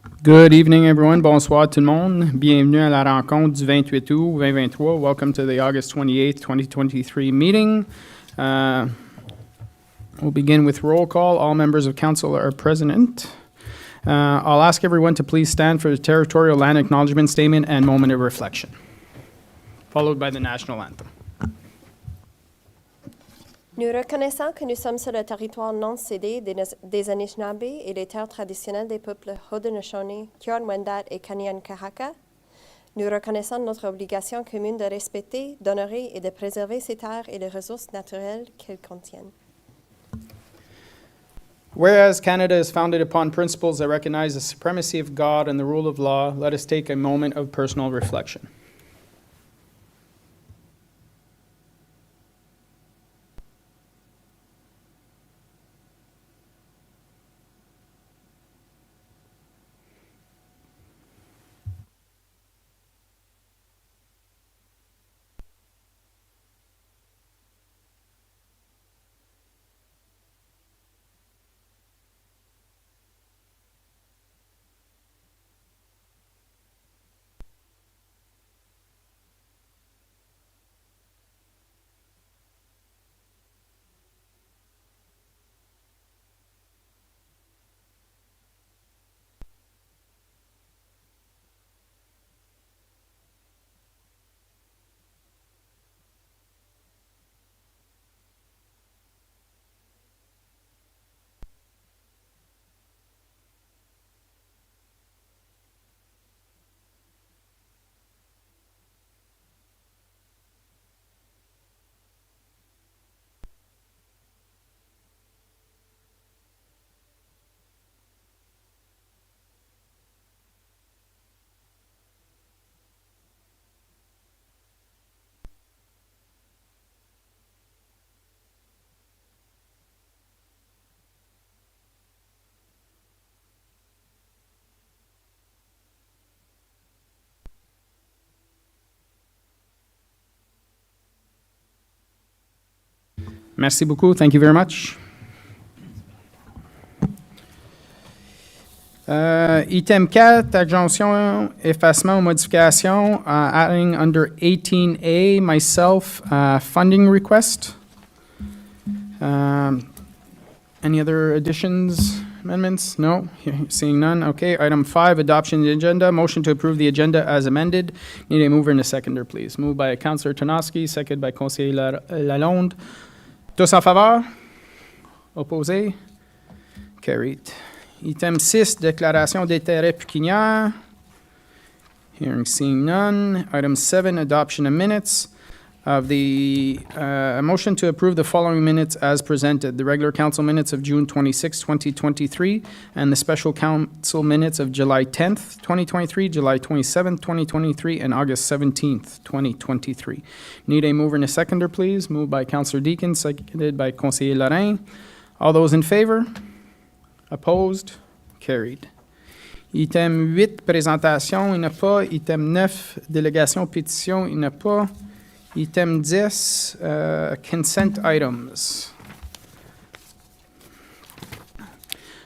Good evening, everyone. Bonsoir tout le monde. Bienvenue à la rencontre du 28 août 2023. Welcome to the August 28th, 2023 meeting. We'll begin with roll call. All members of council are present. I'll ask everyone to please stand for the Territorial Land Acknowledgement Statement and Moment of Reflection, followed by the National Anthem. Nous reconnaissons que nous sommes sur le territoire non cédé des Anishinaabe et les terres traditionnelles des peuples Haudenosaunee, Huron-Wendat et Kanien'kehá:ka. Nous reconnaissons notre obligation commune de respecter, d'honorer et de préserver ces terres et les ressources naturelles qu'elles contiennent. Whereas Canada is founded upon principles that recognize the supremacy of God and the rule of law, let us take a moment of personal reflection. Merci beaucoup. Thank you very much. Item 4, adjonction, effacement ou modification, adding under 18A, myself, funding request. Any other additions, amendments? No? Seeing none. Okay. Item 5, adoption of the agenda. Motion to approve the agenda as amended. Need a mover and a seconder, please. Moved by Councillor Tonoski, seconded by Conseiller Lalonde. Tous en faveur? Opposé? Carried. Item 6, déclaration d'intérêt pécuniaire. Hearing, seeing none. Item 7, adoption of minutes of the motion to approve the following minutes as presented. The regular council minutes of June 26, 2023, and the special council minutes of July 10th, 2023, July 27th, 2023, and August 17th, 2023. Need a mover and a seconder, please. Moved by Councillor Deacon, seconded by Conseiller Lorrain. All those in favor? Opposed? Carried. Item 8, présentation, il n'y en a pas. Item 9, délégation, pétition, il n'y en a pas. Item 10, consent items.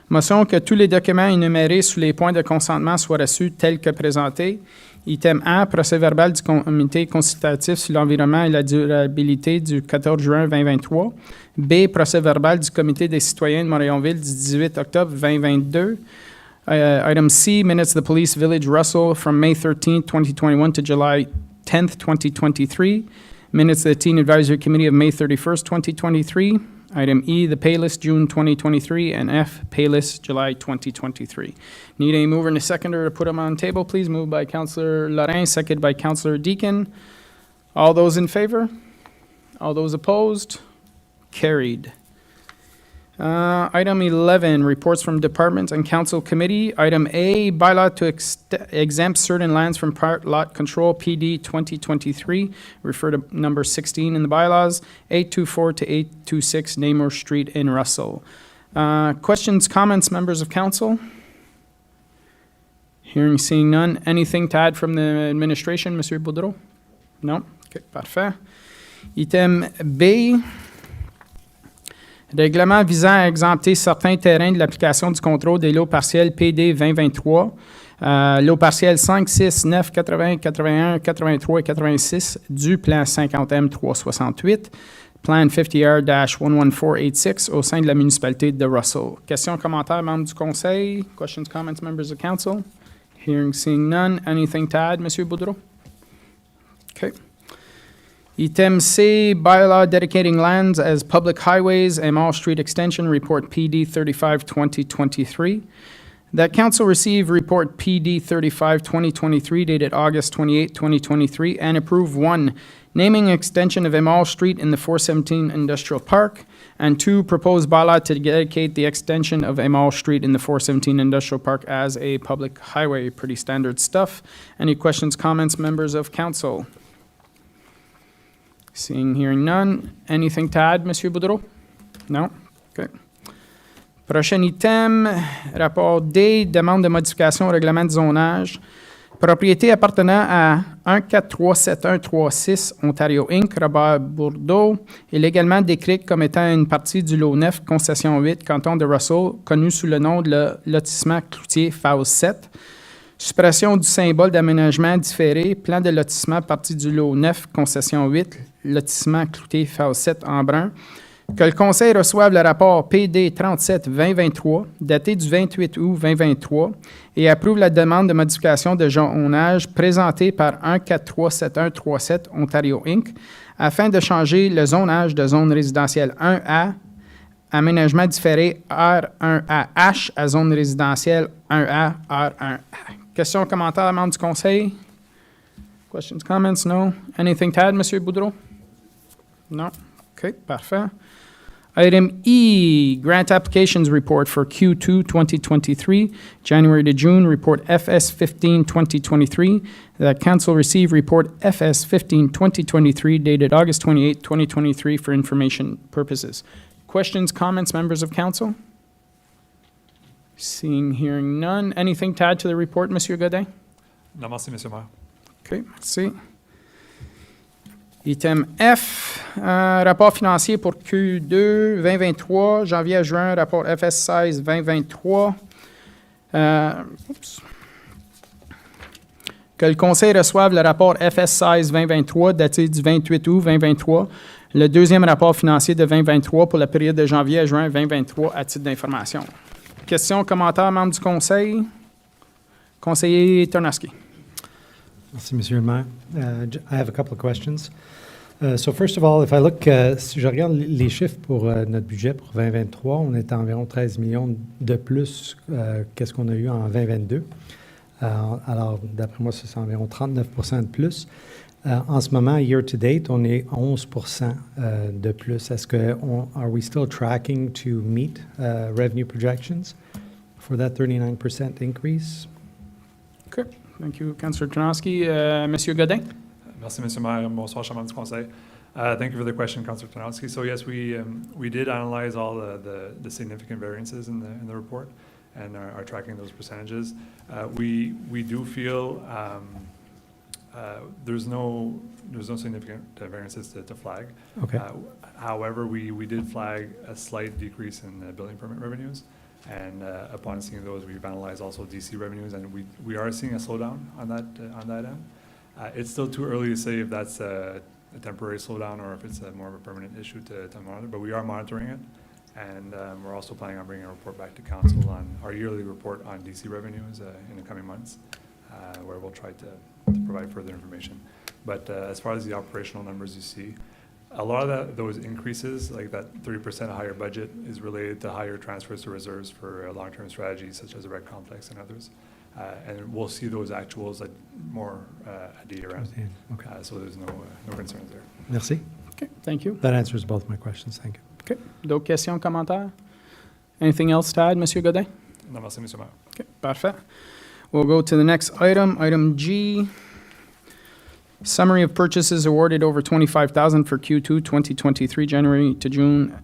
Motion que tous les documents énumérés sous les points de consentement soient reçus tels que présentés. Item A, procès-verbal du comité consultatif sur l'environnement et la durabilité du 14 juin 2023. B, procès-verbal du comité des citoyens de Marionville du 18 octobre 2022. Item C, minutes of the Police Village Russell from May 13, 2021 to July 10th, 2023. Minutes of the Teen Advisory Committee of May 31st, 2023. Item E, the Paylist, June 2023, and F, Paylist, July 2023. Need a mover and a seconder to put them on the table, please. Moved by Councillor Lorrain, seconded by Councillor Deacon. All those in favor? All those opposed? Carried. Item 11, reports from departments and council committee. Item A, bylaw to exempt certain lands from part lot control, PD 2023. Refer to number 16 in the bylaws, 824 to 826 Namur Street in Russell. Questions, comments, members of council? Hearing, seeing none. Anything to add from the administration, Monsieur Boudreau? No? Okay, parfait. Item B, Règlement visant à exempter certains terrains de l'application du contrôle des lots partiels PD 2023, lots partiels 5, 6, 9, 80, 81, 83 et 86 du plan 50M 368, plan 50R-11486 au sein de la municipalité de Russell. Questions, commentaires, membres du conseil? Questions, comments, members of council? Hearing, seeing none. Anything to add, Monsieur Boudreau? Okay. Item C, bylaw dedicating lands as public highways, Amal Street Extension, Report PD 35, 2023. That council receive Report PD 35, 2023, dated August 28, 2023, and approve 1, naming extension of Amal Street in the 417 Industrial Park, and 2, proposed bylaw to dedicate the extension of Amal Street in the 417 Industrial Park as a public highway. Pretty standard stuff. Any questions, comments, members of council? Seeing, hearing none. Anything to add, Monsieur Boudreau? No? OK. Prochain item, rapport D, demande de modification au règlement de zonage. Propriété appartenant à 1437-136 Ontario Inc., Robert Bourdeau, est légalement décrite comme étant une partie du lot 9, concession 8, canton de Russell, connu sous le nom de le lotissement Cloutier Phase 7. Suppression du symbole d'aménagement différé, plan de lotissement partie du lot 9, concession 8, lotissement Cloutier Phase 7 en brun. Que le Conseil reçoive le rapport PD 37-2023, daté du 28 août 2023, et approuve la demande de modification de zonage présentée par 1437-137 Ontario Inc., afin de changer le zonage de zone résidentielle 1A, aménagement différé R1AH à zone résidentielle 1A, R1A. Questions, commentaires, membres du Conseil? Questions, comments? No? Anything to add, M. Boudreau? No? OK, parfait. Item E, Grant Applications Report for Q2 2023, January to June, Report FS 15 2023. That Council received Report FS 15 2023 dated August 28, 2023 for information purposes. Questions, comments, members of Council? Seeing, hearing none. Anything to add to the report, Monsieur Godin? Non, merci, Monsieur le Maire. OK, merci. Item F, rapport financier pour Q2 2023, janvier à juin, rapport FS 16 2023. Que le Conseil reçoive le rapport FS 16 2023 daté du 28 août 2023, le deuxième rapport financier de 2023 pour la période de janvier à juin 2023 à titre d'information. Questions, commentaires, membres du Conseil? Conseiller Ternaski. Merci, Monsieur le Maire. I have a couple of questions. So first of all, if I look, si je regarde les chiffres pour notre budget pour 2023, on est à environ 13 millions de plus qu'est-ce qu'on a eu en 2022. Alors, d'après moi, c'est environ 39 % de plus. En ce moment, year-to-date, on est 11 % de plus. Est-ce que are we still tracking to meet revenue projections for that 39% increase? OK. Thank you, Councillor Tarnowski. Monsieur Godin? Merci, Monsieur le Maire. Bonsoir, chers membres du Conseil. Thank you for the question, Councillor Tarnowski. So yes, we did analyze all the significant variances in the report and are tracking those percentages. We do feel there's no significant variances to flag. Okay. However, we did flag a slight decrease in building permit revenues. And upon seeing those, we've analyzed also DC revenues, and we are seeing a slowdown on that end. It's still too early to say if that's a temporary slowdown or if it's more of a permanent issue to monitor, but we are monitoring it. And we're also planning on bringing a report back to Council on our yearly report on DC revenues in the coming months, where we'll try to provide further information. But as far as the operational numbers you see, a lot of those increases, like that 30% higher budget, is related to higher transfers to reserves for long-term strategies such as the rec complex and others. And we'll see those actuals more at the year end. Okay. So there's no concerns there. Merci. OK, thank you. That answers both my questions. Thank you. OK. D'autres questions, commentaires? Anything else to add, Monsieur Godin? Non, merci, Monsieur le Maire. OK, parfait. We'll go to the next item, item G. Summary of purchases awarded over $25,000 for Q2 2023, January to June,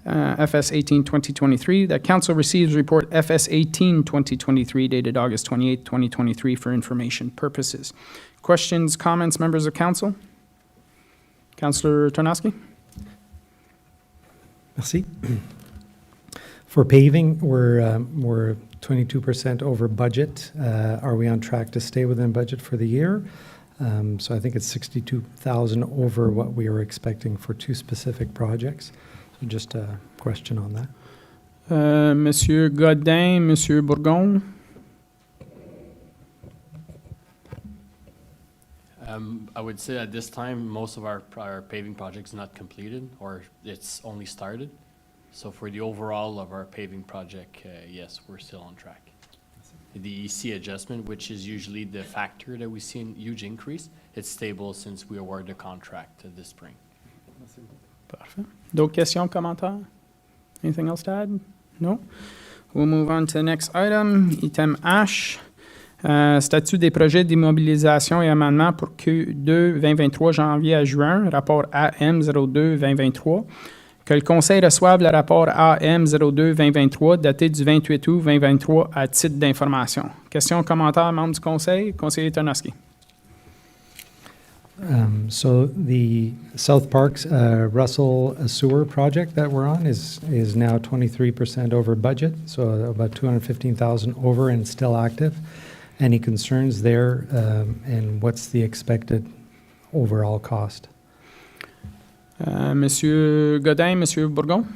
FS 18 2023. That Council receives report FS 18 2023 dated August 28, 2023 for information purposes. Questions, comments, members of Council? Councillor Tarnowski? Merci. For paving, we're 22% over budget. Are we on track to stay within budget for the year? So I think it's 62,000 over what we were expecting for two specific projects. So just a question on that. Monsieur Godin, Monsieur Bourgon? I would say at this time, most of our paving projects not completed, or it's only started. So for the overall of our paving project, yes, we're still on track. The EC adjustment, which is usually the factor that we see a huge increase, it's stable since we award the contract this spring. Parfait. D'autres questions, commentaires? Anything else to add? No? We'll move on to the next item, item H. Statut des projets d'immobilisation et amendement pour Q2 2023 janvier à juin, rapport AM 02 2023. Que le Conseil reçoive le rapport AM 02 2023 daté du 28 août 2023 à titre d'information. Questions, commentaires, membres du Conseil? Conseiller Tarnowski. So the South Park's Russell Sewer project that we're on is now 23% over budget, so about 215,000 over and still active. Any concerns there, and what's the expected overall cost? Monsieur Godin, Monsieur Bourgon?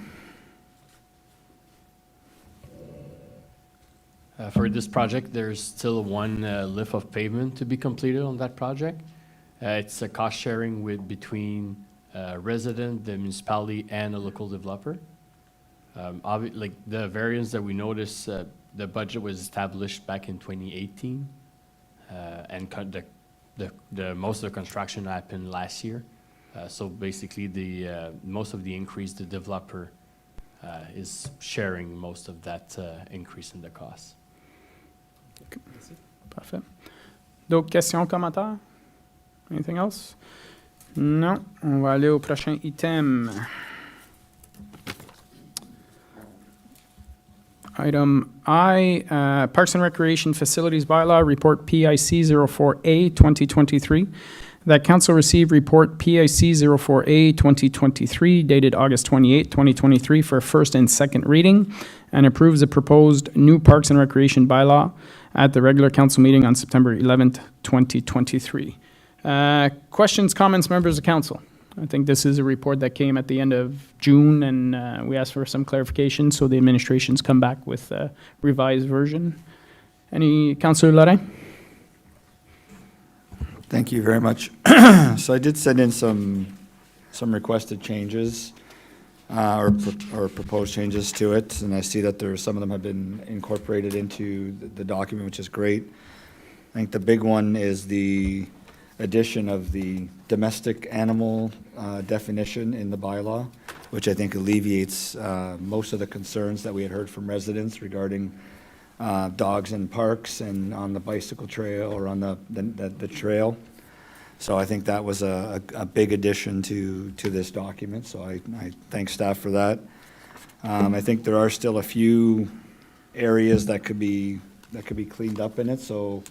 For this project, there's still one lift of pavement to be completed on that project. It's a cost sharing between resident, the municipality, and a local developer. Like the variance that we noticed, the budget was established back in 2018, and the most of the construction happened last year. So basically, most of the increase, the developer is sharing most of that increase in the cost. Parfait. D'autres questions, commentaires? Anything else? Non. On va aller au prochain item. Item I, Parks and Recreation Facilities Bylaw, Report PIC 04A 2023. That Council received Report PIC 04A 2023 dated August 28, 2023 for first and second reading and approves the proposed new Parks and Recreation Bylaw at the regular Council meeting on September 11th, 2023. Questions, comments, members of Council? I think this is a report that came at the end of June, and we asked for some clarification, so the administration's come back with a revised version. Any, Councillor Lorrain? Thank you very much. So I did send in some requested changes or proposed changes to it, and I see that some of them have been incorporated into the document, which is great. I think the big one is the addition of the domestic animal definition in the bylaw, which I think alleviates most of the concerns that we had heard from residents regarding dogs in parks and on the bicycle trail or on the trail. So I think that was a big addition to this document, so I thank staff for that. I think there are still a few areas that could be cleaned up in it, so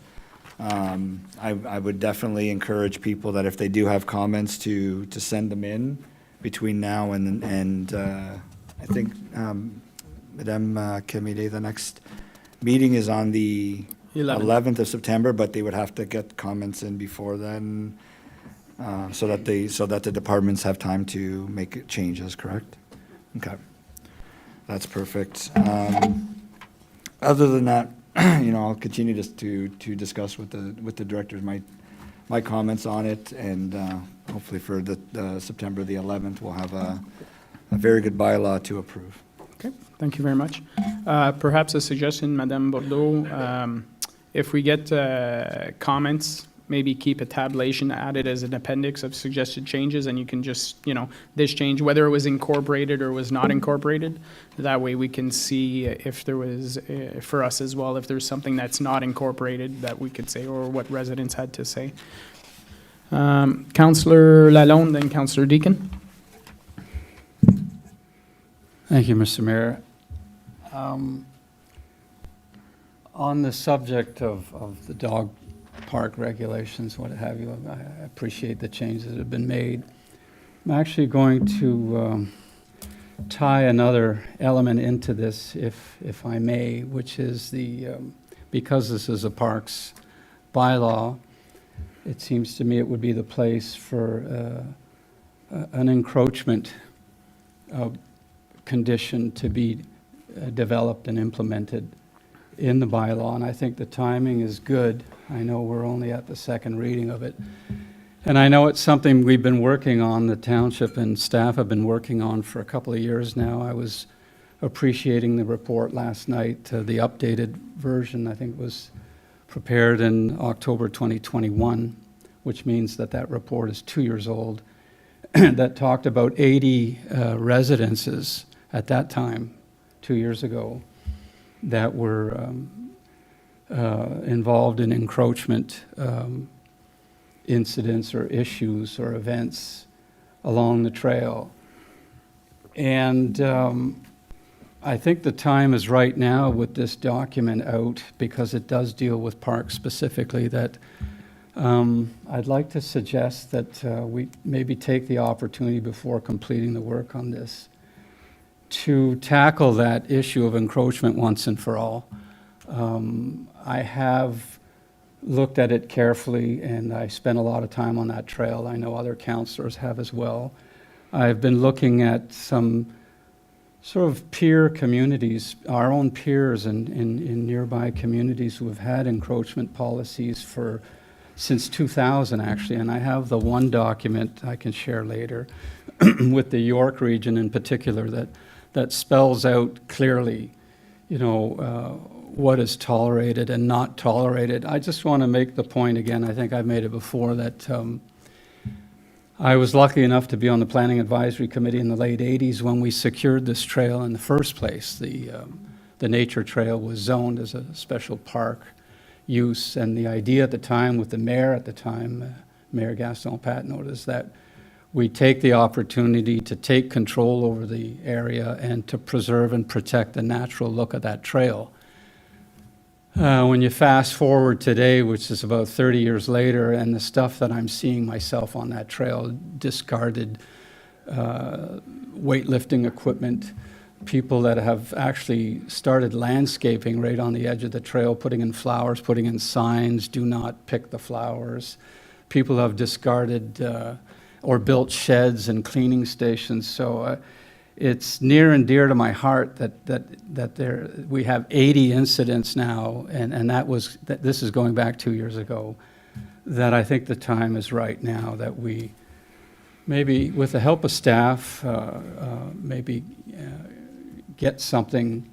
I would definitely encourage people that if they do have comments to send them in between now and I think, Madame Camille, the next meeting is on the 11th of September, but they would have to get comments in before then, so that the departments have time to make changes, correct? Okay. That's perfect. Other than that, I'll continue just to discuss with the directors my comments on it, and hopefully for the September the 11th, we'll have a very good bylaw to approve. Okay, thank you very much. Perhaps a suggestion, Madame Bordeaux, if we get comments, maybe keep a tabulation added as an appendix of suggested changes, and you can just, this change, whether it was incorporated or was not incorporated. That way we can see if there was, for us as well, if there's something that's not incorporated that we could say, or what residents had to say. Councillor Lalonde, then Councillor Deacon. Thank you, Mr. Mayor. On the subject of the dog park regulations, what have you, I appreciate the changes that have been made. I'm actually going to tie another element into this, if I may, which is because this is a parks bylaw, it seems to me it would be the place for an encroachment condition to be developed and implemented in the bylaw, and I think the timing is good. I know we're only at the second reading of it, and I know it's something we've been working on, the township and staff have been working on for a couple of years now. I was appreciating the report last night, the updated version, I think was prepared in October 2021, which means that that report is 2 years old, that talked about 80 residences at that time, 2 years ago, that were involved in encroachment incidents or issues or events along the trail. And I think the time is right now with this document out, because it does deal with parks specifically, that I'd like to suggest that we maybe take the opportunity before completing the work on this to tackle that issue of encroachment once and for all. I have looked at it carefully, and I spent a lot of time on that trail. I know other councillors have as well. I've been looking at some sort of peer communities, our own peers in nearby communities who have had encroachment policies since 2000, actually, and I have the one document I can share later with the York region in particular that spells out clearly, what is tolerated and not tolerated. I just want to make the point again, I think I've made it before, that I was lucky enough to be on the Planning Advisory Committee in the late 80s when we secured this trail in the first place. The nature trail was zoned as a special park use, and the idea at the time with the mayor at the time, Mayor Gaston Patnaud, is that we take the opportunity to take control over the area and to preserve and protect the natural look of that trail. When you fast forward today, which is about 30 years later, and the stuff that I'm seeing myself on that trail, discarded weightlifting equipment, people that have actually started landscaping right on the edge of the trail, putting in flowers, putting in signs, do not pick the flowers. People have discarded or built sheds and cleaning stations. So it's near and dear to my heart that we have 80 incidents now, and this is going back 2 years ago, that I think the time is right now that we maybe, with the help of staff, maybe get something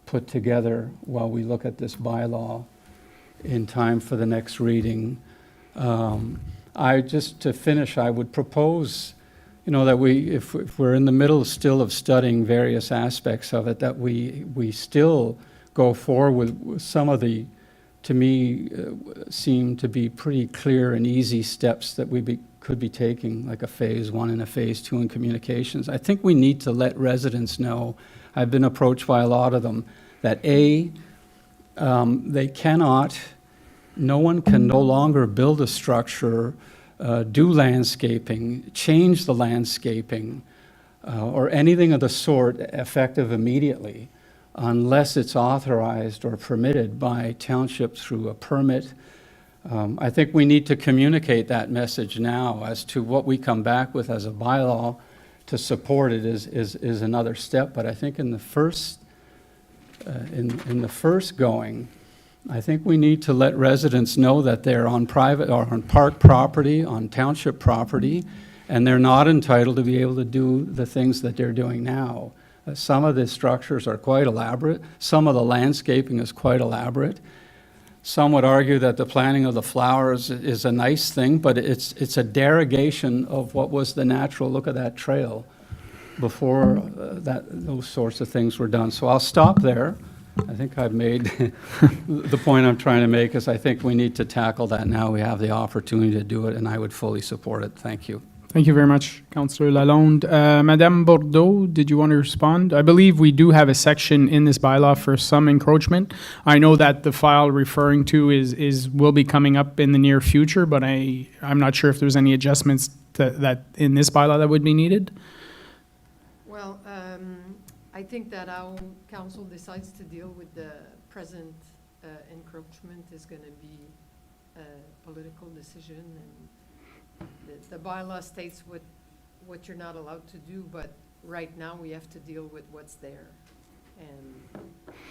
put together while we look at this bylaw in time for the next reading. Just to finish, I would propose, that if we're in the middle still of studying various aspects of it, that we still go forward with some of the, to me, seem to be pretty clear and easy steps that we could be taking, like a phase 1 and a phase 2 in communications. I think we need to let residents know, I've been approached by a lot of them, that they cannot, no one can no longer build a structure, do landscaping, change the landscaping, or anything of the sort effective immediately unless it's authorized or permitted by township through a permit. I think we need to communicate that message now. As to what we come back with as a bylaw to support it is another step, but I think in the first going, I think we need to let residents know that they're on private or on park property, on township property, and they're not entitled to be able to do the things that they're doing now. Some of the structures are quite elaborate. Some of the landscaping is quite elaborate. Some would argue that the planting of the flowers is a nice thing, but it's a derogation of what was the natural look of that trail before those sorts of things were done. So I'll stop there. I think I've made the point I'm trying to make, is I think we need to tackle that now. We have the opportunity to do it, and I would fully support it. Thank you. Thank you very much, Councillor Lalonde. Madame Bordeaux, did you want to respond? I believe we do have a section in this bylaw for some encroachment. I know that the file referring to will be coming up in the near future, but I'm not sure if there's any adjustments that in this bylaw that would be needed. Well, I think that our council decides to deal with the present encroachment is going to be a political decision, and the bylaw states what you're not allowed to do, but right now we have to deal with what's there. And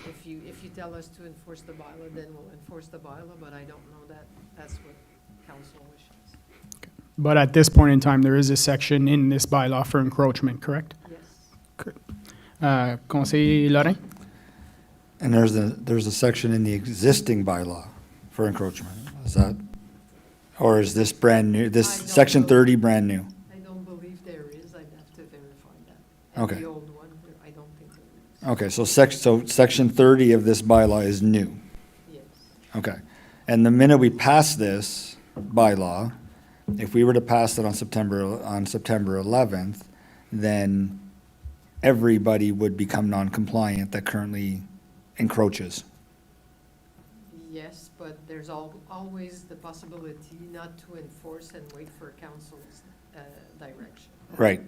if you tell us to enforce the bylaw, then we'll enforce the bylaw, but I don't know that that's what council wishes. But at this point in time, there is a section in this bylaw for encroachment, correct? Yes. Conseiller Lorrain? And there's a section in the existing bylaw for encroachment, is that? Or is this brand new, this I don't section know. 30 brand new? I don't believe there is. I'd have to verify that. Okay. And the old one, I don't think there is. Okay, so section 30 of this bylaw is new. Yes. Okay. And the minute we pass this bylaw, if we were to pass it on September 11th, then everybody would become non-compliant that currently encroaches. Yes, but there's always the possibility not to enforce and wait for council's direction. Right.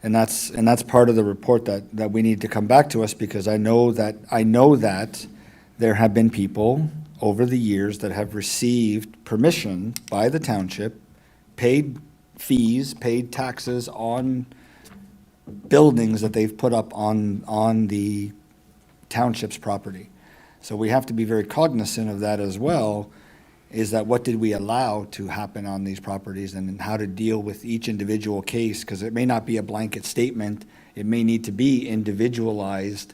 And that's part of the report that we need to come back to us, because I know that there have been people over the years that have received permission by the township, paid fees, paid taxes on buildings that they've put up on the township's property. So we have to be very cognizant of that as well, is that what did we allow to happen on these properties, and how to deal with each individual case, because it may not be a blanket statement. It may need to be individualized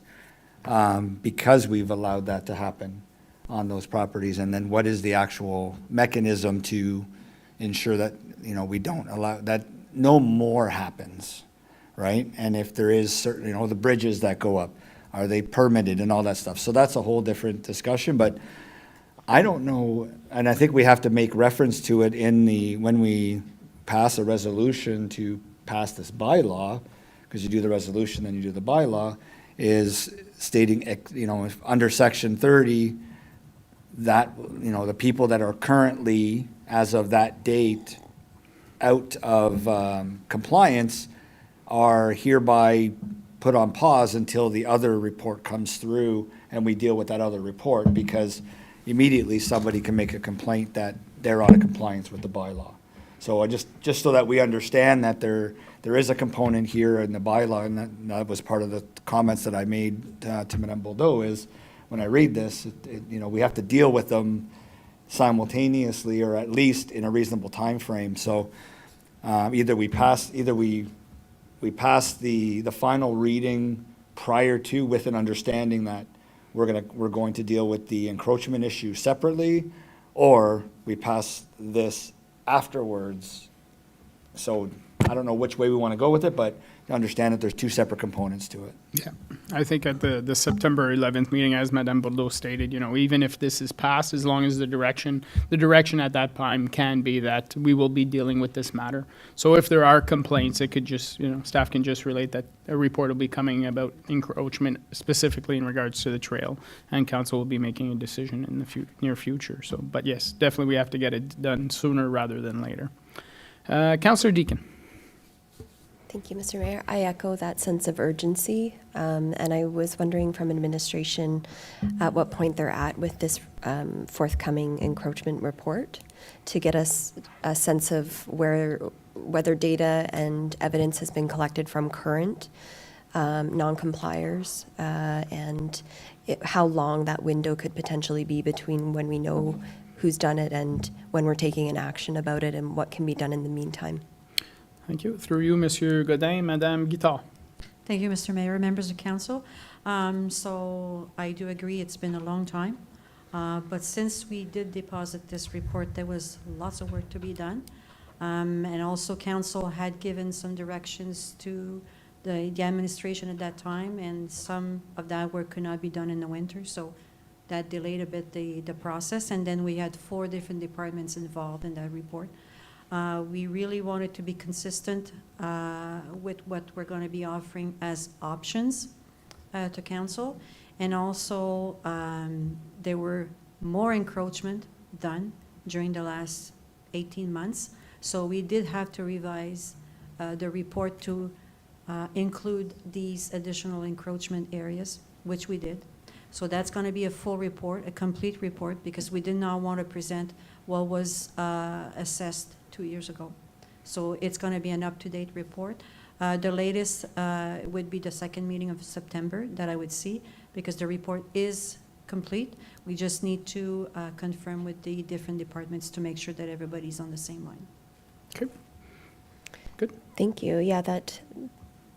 because we've allowed that to happen on those properties. And then what is the actual mechanism to ensure that, we don't allow, that no more happens, right? And if there is certain, the bridges that go up, are they permitted and all that stuff? So that's a whole different discussion, but I don't know, and I think we have to make reference to it when we pass a resolution to pass this bylaw, because you do the resolution, then you do the bylaw, is stating, if under section 30, that, the people that are currently, as of that date, out of compliance are hereby put on pause until the other report comes through and we deal with that other report, because immediately somebody can make a complaint that they're out of compliance with the bylaw. So just so that we understand that there is a component here in the bylaw, and that was part of the comments that I made to Madame Boldeau, is when I read this, we have to deal with them simultaneously, or at least in a reasonable time frame. So either we pass the final reading prior to, with an understanding that we're going to deal with the encroachment issue separately, or we pass this afterwards. So I don't know which way we want to go with it, but to understand that there's two separate components to it. Yeah, I think at the September 11th meeting, as Madame Bordeaux stated, even if this is passed, as long as the direction at that time can be that we will be dealing with this matter. So if there are complaints, it could just, staff can just relate that a report will be coming about encroachment specifically in regards to the trail, and council will be making a decision in the near future. So, but yes, definitely we have to get it done sooner rather than later. Councillor Deakin. Thank you, Mr. Mayor. I echo that sense of urgency, and I was wondering from administration at what point they're at with this forthcoming encroachment report, to get us a sense of whether data and evidence has been collected from current non-compliers, and how long that window could potentially be between when we know who's done it and when we're taking an action about it, and what can be done in the meantime. Thank you. Through you, Monsieur Godin, Madame Guittard. Thank you, Mr. Mayor, members of council. So I do agree it's been a long time, but since we did deposit this report, there was lots of work to be done. And also council had given some directions to the administration at that time, and some of that work could not be done in the winter, so that delayed a bit the process. And then we had 4 different departments involved in that report. We really wanted to be consistent with what we're going to be offering as options to council. And also, there were more encroachment done during the last 18 months. So we did have to revise the report to include these additional encroachment areas, which we did. So that's going to be a full report, a complete report, because we did not want to present what was assessed 2 years ago. So it's going to be an up-to-date report. The latest would be the second meeting of September that I would see, because the report is complete. We just need to confirm with the different departments to make sure that everybody's on the same line. Okay. Good. Thank you. Yeah, that,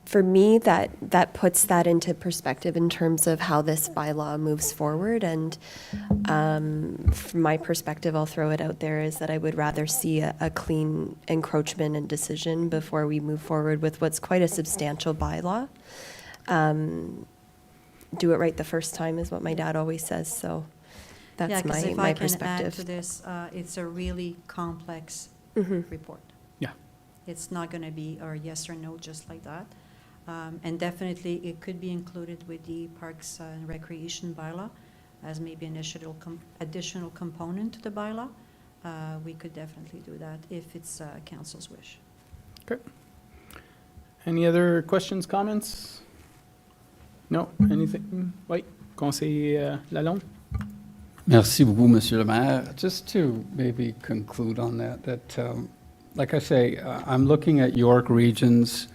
for me, that puts that into perspective in terms of how this bylaw moves forward. And from my perspective, I'll throw it out there, is that I would rather see a clean encroachment and decision before we move forward with what's quite a substantial bylaw. Do it right the first time is what my dad always says. So Yeah, that's 'cause if my I can add perspective. to this, it's a really complex Mhm. report. Yeah. It's not going to be or yes or no just like that. And definitely, it could be included with the Parks and Recreation bylaw as maybe an additional component to the bylaw. We could definitely do that if it's council's wish. Any other questions, comments? No, anything? Oui, Conseiller Lalonde? Merci beaucoup, Monsieur le Maire. Just to maybe conclude on that, like I say, I'm looking at York Region's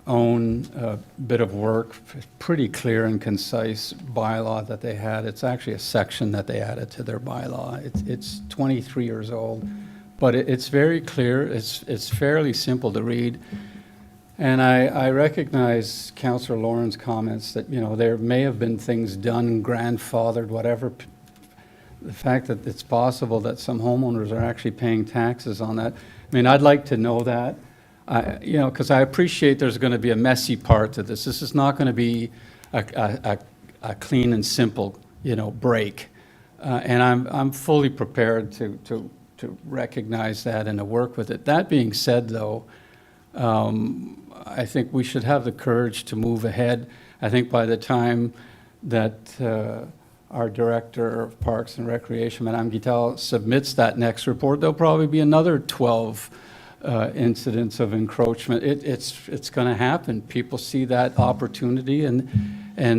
own bit of work, pretty clear and concise bylaw that they had. It's actually a section that they added to their bylaw. It's 23 years old, but it's very clear. It's fairly simple to read. And I recognize Councillor Lauren's comments that, you know, there may have been things done, grandfathered, whatever. The fact that it's possible that some homeowners are actually paying taxes on that. I mean, I'd like to know that, you know, because I appreciate there's going to be a messy part to this. This is not going to be a clean and simple, you know, break. And I'm fully prepared to recognize that and to work with it. That being said, though, I think we should have the courage to move ahead. I think by the time that our Director of Parks and Recreation, Madame Guital, submits that next report, there'll probably be another 12 incidents of encroachment. It's going to happen. People see that opportunity and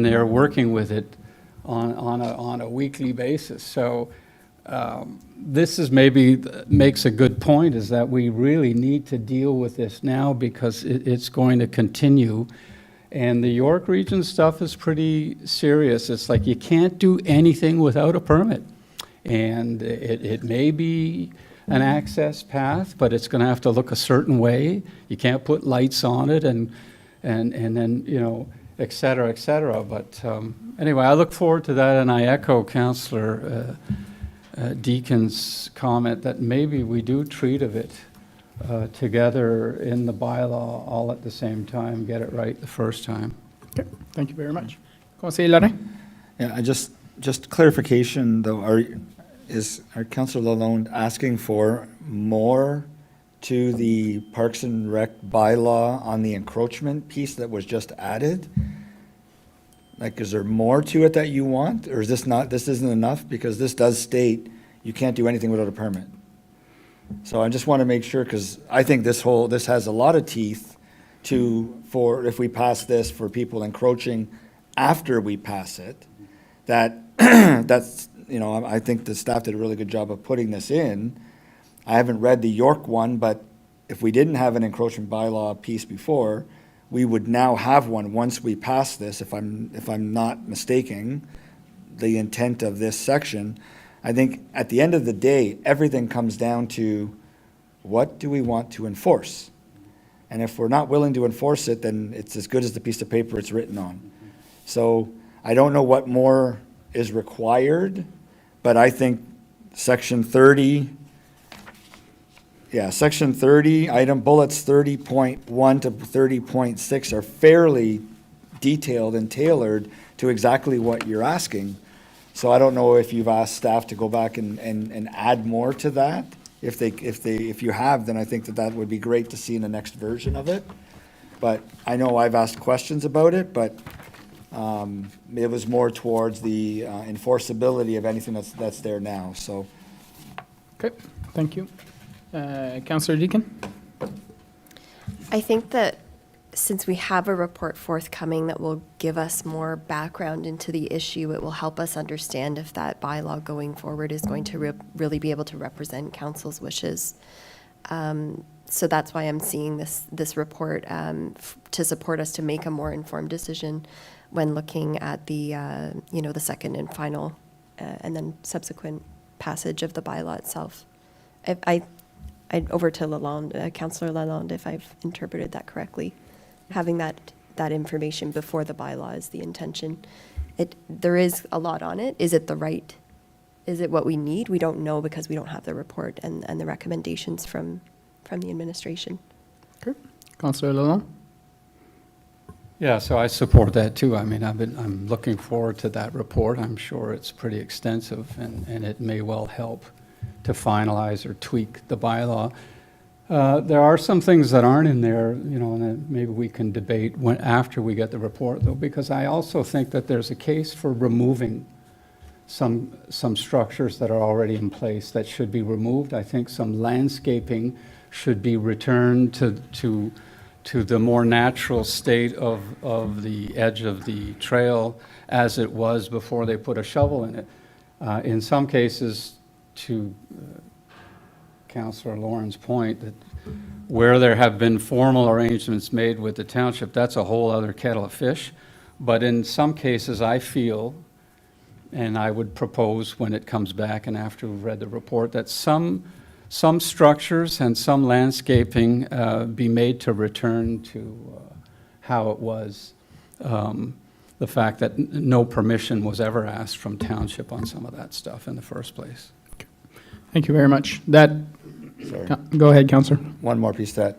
they're working with it on a weekly basis. So this is maybe makes a good point, is that we really need to deal with this now because it's going to continue. And the York Region stuff is pretty serious. It's like you can't do anything without a permit. And it may be an access path, but it's going to have to look a certain way. You can't put lights on it and then, you know, et cetera, et cetera. But anyway, I look forward to that, and I echo Councillor Deacon's comment that maybe we do treat of it together in the bylaw all at the same time, get it right the first time. Okay, thank you very much. Conseiller Lorrain? Yeah, just clarification, though, are Councillor Lalonde asking for more to the Parks and Rec bylaw on the encroachment piece that was just added? Like, is there more to it that you want, or is this isn't enough? Because this does state you can't do anything without a permit. So I just want to make sure, because I think this has a lot of teeth for if we pass this for people encroaching after we pass it, that's, you know, I think the staff did a really good job of putting this in. I haven't read the York one, but if we didn't have an encroachment bylaw piece before, we would now have one once we pass this, if I'm not mistaken, the intent of this section. I think at the end of the day, everything comes down to what do we want to enforce? And if we're not willing to enforce it, then it's as good as the piece of paper it's written on. So I don't know what more is required, but I think Section 30, Section 30, item bullets 30.1 to 30.6 are fairly detailed and tailored to exactly what you're asking. So I don't know if you've asked staff to go back and add more to that. If you have, then I think that would be great to see in the next version of it. But I know I've asked questions about it, but it was more towards the enforceability of anything that's there now, so. Okay, thank you. Councillor Deacon? I think that since we have a report forthcoming that will give us more background into the issue, it will help us understand if that bylaw going forward is going to really be able to represent council's wishes. So that's why I'm seeing this report to support us to make a more informed decision when looking at the the second and final and then subsequent passage of the bylaw itself. I over to Lalonde, Councillor Lalonde, if I've interpreted that correctly. Having that information before the bylaw is the intention. There is a lot on it. Is it what we need? We don't know because we don't have the report and the recommendations from the administration. Okay. Councillor Lalonde? Yeah, so I support that too. I mean, I'm looking forward to that report. I'm sure it's pretty extensive and it may well help to finalize or tweak the bylaw. There are some things that aren't in there, and that maybe we can debate after we get the report, though, because I also think that there's a case for removing some structures that are already in place that should be removed. I think some landscaping should be returned to the more natural state of the edge of the trail as it was before they put a shovel in it. In some cases, to Councillor Lauren's point, that where there have been formal arrangements made with the township, that's a whole other kettle of fish. But in some cases, I feel, and I would propose when it comes back and after we've read the report, that some structures and some landscaping be made to return to how it was. The fact that no permission was ever asked from township on some of that stuff in the first place. Thank you very much. Sorry. Go ahead, Councillor. One more piece to that.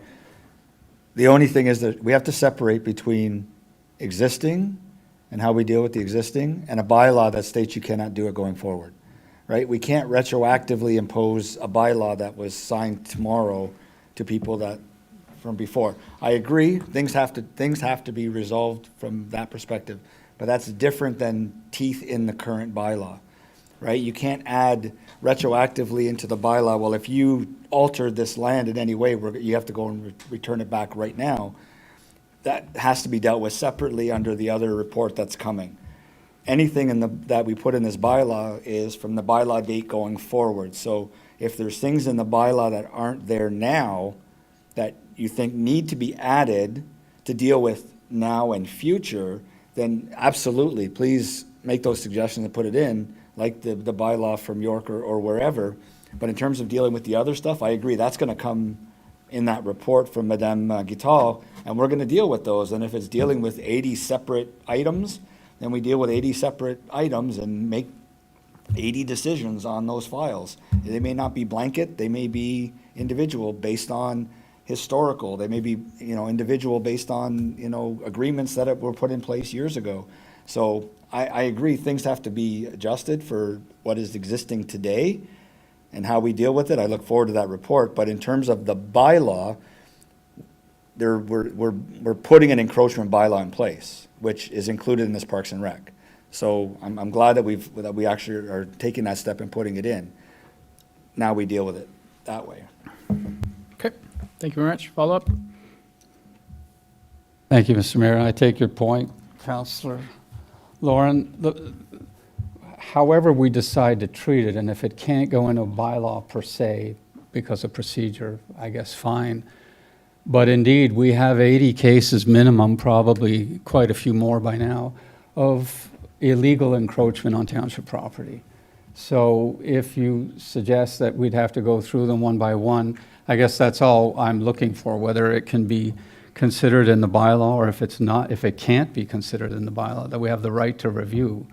The only thing is that we have to separate between existing and how we deal with the existing and a bylaw that states you cannot do it going forward, right? We can't retroactively impose a bylaw that was signed tomorrow to people that from before. I agree, things have to be resolved from that perspective, but that's different than teeth in the current bylaw, right? You can't add retroactively into the bylaw, well, if you altered this land in any way, you have to go and return it back right now. That has to be dealt with separately under the other report that's coming. Anything that we put in this bylaw is from the bylaw date going forward. So if there's things in the bylaw that aren't there now that you think need to be added to deal with now and future, then absolutely, please make those suggestions and put it in, like the bylaw from York or wherever. But in terms of dealing with the other stuff, I agree, that's going to come in that report from Madame Guital, and we're going to deal with those. And if it's dealing with 80 separate items, then we deal with 80 separate items and make 80 decisions on those files. They may not be blanket, they may be individual based on historical, they may be individual based on agreements that were put in place years ago. So I agree, things have to be adjusted for what is existing today and how we deal with it. I look forward to that report. But in terms of the bylaw, we're putting an encroachment bylaw in place, which is included in this Parks and Rec. So I'm glad that we actually are taking that step and putting it in. Now we deal with it that way. Okay. Thank you very much. Follow up? Thank you, Mr. Mayor. I take your point, Councillor Lauren. However we decide to treat it, and if it can't go into a bylaw per se because of procedure, I guess fine. But indeed, we have 80 cases minimum, probably quite a few more by now, of illegal encroachment on township property. So if you suggest that we'd have to go through them one by one, I guess that's all I'm looking for, whether it can be considered in the bylaw or if it can't be considered in the bylaw, that we have the right to review.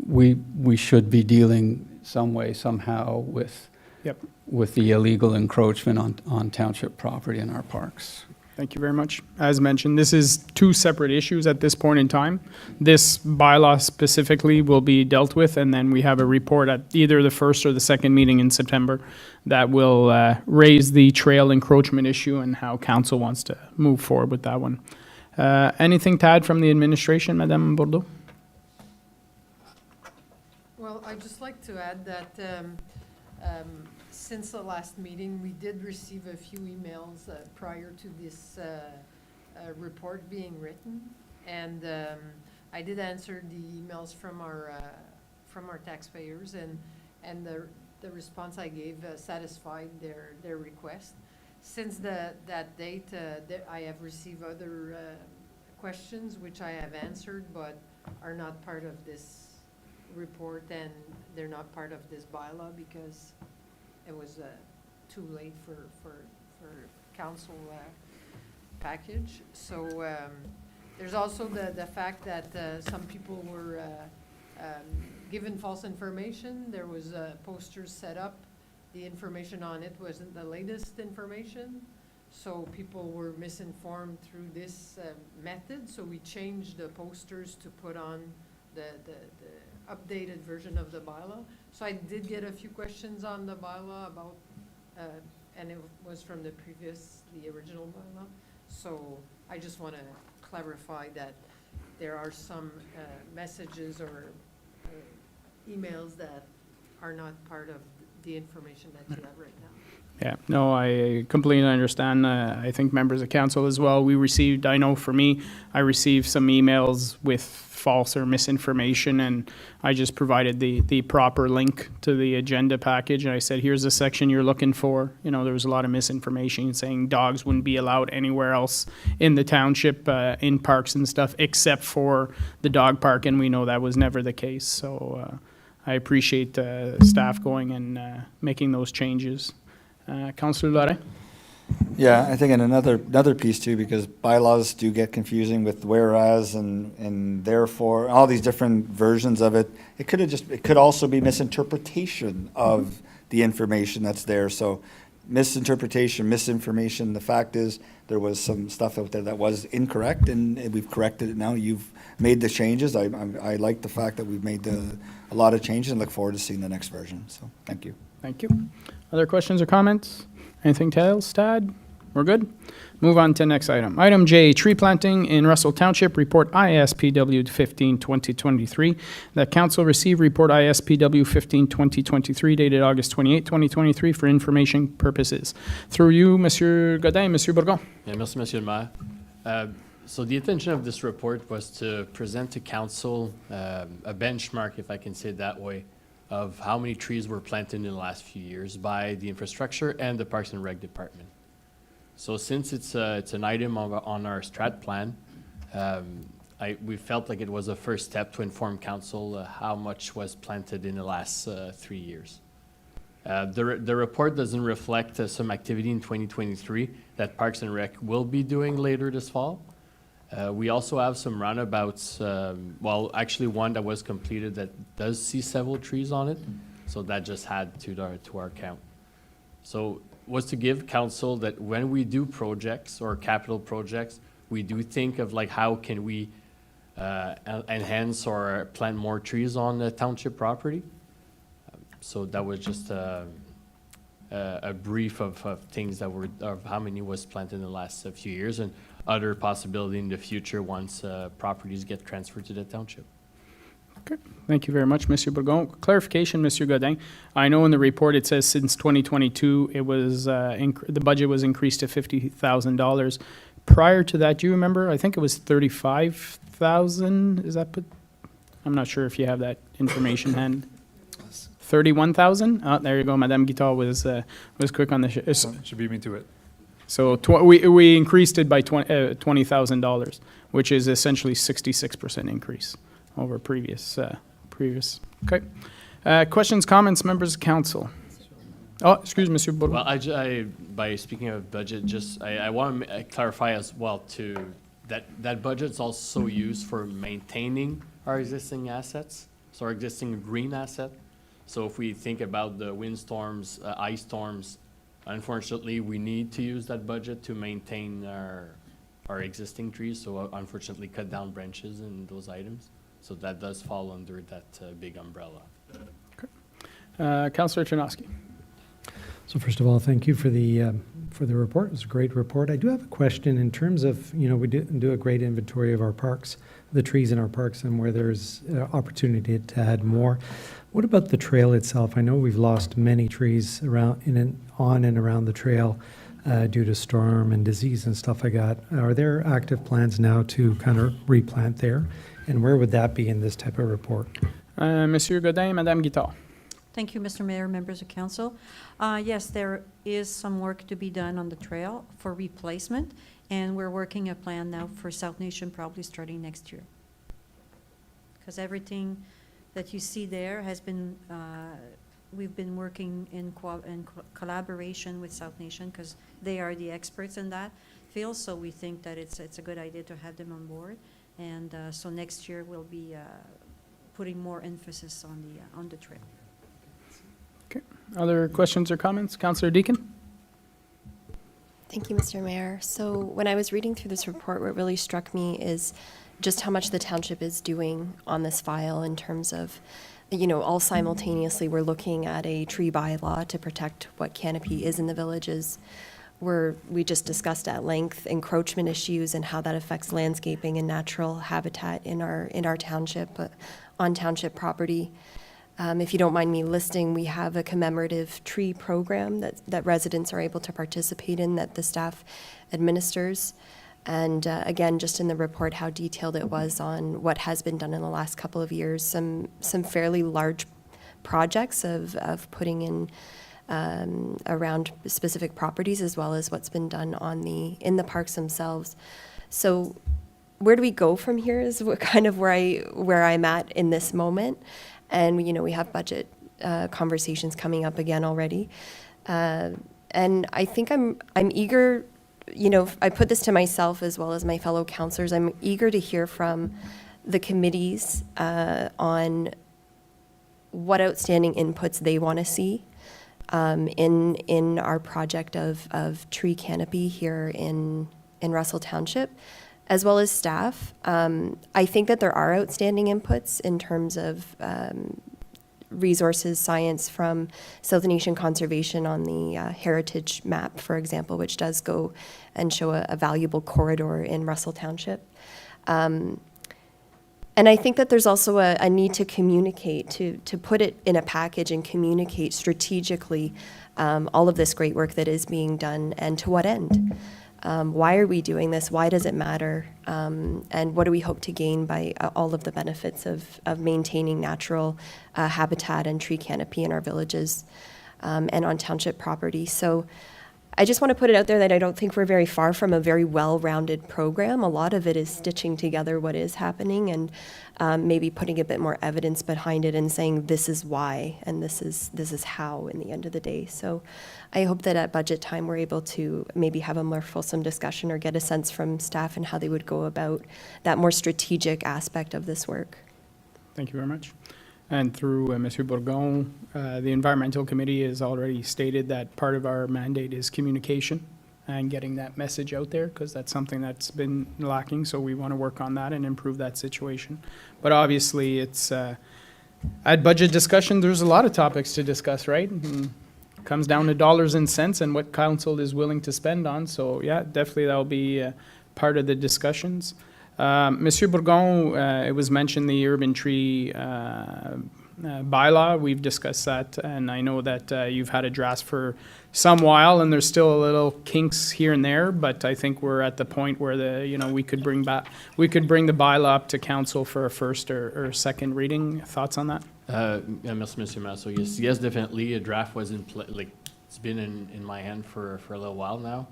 We should be dealing some way, somehow with the illegal encroachment on township property in our parks. Thank you very much. As mentioned, this is two separate issues at this point in time. This bylaw specifically will be dealt with, and then we have a report at either the first or the second meeting in September that will raise the trail encroachment issue and how council wants to move forward with that one. Anything to add from the administration, Madame Bordeaux? Well, I'd just like to add that since the last meeting, we did receive a few emails prior to this report being written, and I did answer the emails from our taxpayers, and the response I gave satisfied their request. Since that date, I have received other questions which I have answered, but are not part of this report, and they're not part of this bylaw because it was too late for council package. So there's also the fact that some people were given false information. There was posters set up. The information on it wasn't the latest information, so people were misinformed through this method. So we changed the posters to put on the updated version of the bylaw. So I did get a few questions on the bylaw about, and it was from the original bylaw. So I just want to clarify that there are some messages or emails that are not part of the information that you have right now. Yeah, no, I completely understand. I think members of council as well. We received, I know for me, I received some emails with false or misinformation, and I just provided the proper link to the agenda package. And I said, here's the section you're looking for. You know, there was a lot of misinformation saying dogs wouldn't be allowed anywhere else in the township, in parks and stuff, except for the dog park. And we know that was never the case. So I appreciate staff going and making those changes. Councillor Lorrain? Yeah, I think in another piece too, because bylaws do get confusing with whereas and therefore, all these different versions of it. It could also be misinterpretation of the information that's there. So misinterpretation, misinformation, the fact is there was some stuff out there that was incorrect, and we've corrected it now. You've made the changes. I like the fact that we've made a lot of changes and look forward to seeing the next version. So thank you. Thank you. Other questions or comments? Anything else, Tad? We're good? Move on to the next item. Item J, tree planting in Russell Township, report ISPW 15-2023. That council received report ISPW 15-2023 dated August 28, 2023 for information purposes. Through you, Monsieur Godin, Monsieur Bourgon. Yeah, merci, Monsieur le Maire. So the intention of this report was to present to council a benchmark, if I can say it that way, of how many trees were planted in the last few years by the infrastructure and the Parks and Rec department. So since it's an item on our strat plan, we felt like it was a first step to inform council how much was planted in the last 3 years. The report doesn't reflect some activity in 2023 that Parks and Rec will be doing later this fall. We also have some roundabouts, well, actually one that was completed that does see several trees on it, so that just had to our count. So was to give council that when we do projects or capital projects, we do think of like how can we enhance or plant more trees on the township property. So that was just a brief of things that were, of how many was planted in the last few years, and other possibility in the future once properties get transferred to the township. Okay, thank you very much, Monsieur Bourgon. Clarification, Monsieur Godin. I know in the report it says since 2022 it was the budget was increased to $50,000. Prior to that, do you remember? I think it was 35,000. Is that put? I'm not sure if you have that information hand. 31,000. Oh, there you go. Madame Guitar was quick on the. Should beat me to it. So we increased it by $20,000, which is essentially 66% increase over previous. Okay. Questions, comments, members of council? Oh, excuse me, Monsieur Bourgeois. Well, by speaking of budget, I want to clarify as well too that budget's also used for maintaining our existing assets, so our existing green asset. So if we think about the windstorms, ice storms, unfortunately, we need to use that budget to maintain our existing trees. So unfortunately, cut down branches and those items. So that does fall under that big umbrella. Okay. Councillor Chernowski. So first of all, thank you for the report. It was a great report. I do have a question in terms of, we do a great inventory of our parks, the trees in our parks, and where there's opportunity to add more. What about the trail itself? I know we've lost many trees around on and around the trail. due to storm and disease and stuff like that. Are there active plans now to kind of replant there? And where would that be in this type of report? Monsieur Godin, Madame Guittard. Thank you, Mr. Mayor, members of council. Yes, there is some work to be done on the trail for replacement, and we're working a plan now for South Nation, probably starting next year. Because everything that you see there has been, we've been working in collaboration with South Nation, because they are the experts in that field, so we think that it's a good idea to have them on board. And so next year we'll be putting more emphasis on the trail. Okay. Other questions or comments? Councillor Deakin? Thank you, Mr. Mayor. So when I was reading through this report, what really struck me is just how much the township is doing on this file in terms of, you know, all simultaneously, we're looking at a tree bylaw to protect what canopy is in the villages. We just discussed at length encroachment issues and how that affects landscaping and natural habitat in our township, on township property. If you don't mind me listing, we have a commemorative tree program that residents are able to participate in, that the staff administers. And again, just in the report, how detailed it was on what has been done in the last couple of years. Some fairly large projects of putting in around specific properties, as well as what's been done in the parks themselves. So where do we go from here is kind of where I'm at in this moment. And, you know, we have budget conversations coming up again already. And I think I'm eager, you know, I put this to myself as well as my fellow councillors. I'm eager to hear from the committees on what outstanding inputs they want to see in our project of tree canopy here in Russell Township, as well as staff. I think that there are outstanding inputs in terms of resources, science from South Nation Conservation on the heritage map, for example, which does go and show a valuable corridor in Russell Township. And I think that there's also a need to communicate, to put it in a package and communicate strategically all of this great work that is being done, and to what end. Why are we doing this? Why does it matter? And what do we hope to gain by all of the benefits of maintaining natural habitat and tree canopy in our villages and on township property? So I just want to put it out there that I don't think we're very far from a very well-rounded program. A lot of it is stitching together what is happening and maybe putting a bit more evidence behind it and saying this is why and this is how in the end of the day. So I hope that at budget time we're able to maybe have a more fulsome discussion or get a sense from staff and how they would go about that more strategic aspect of this work. Thank you very much. And through Monsieur Bourgon, the Environmental Committee has already stated that part of our mandate is communication and getting that message out there, because that's something that's been lacking. So we want to work on that and improve that situation. But obviously, it's at budget discussion, there's a lot of topics to discuss, right? And it comes down to dollars and cents and what council is willing to spend on. So yeah, definitely that'll be part of the discussions. Monsieur Bourgon, it was mentioned the urban tree bylaw. We've discussed that, and I know that you've had a draft for some while, and there's still a little kinks here and there. But I think we're at the point where we could bring the bylaw up to council for a first or second reading. Thoughts on that? Merci, Monsieur Mayor. So yes, definitely. A draft was in play. Like, it's been in my hand for a little while now.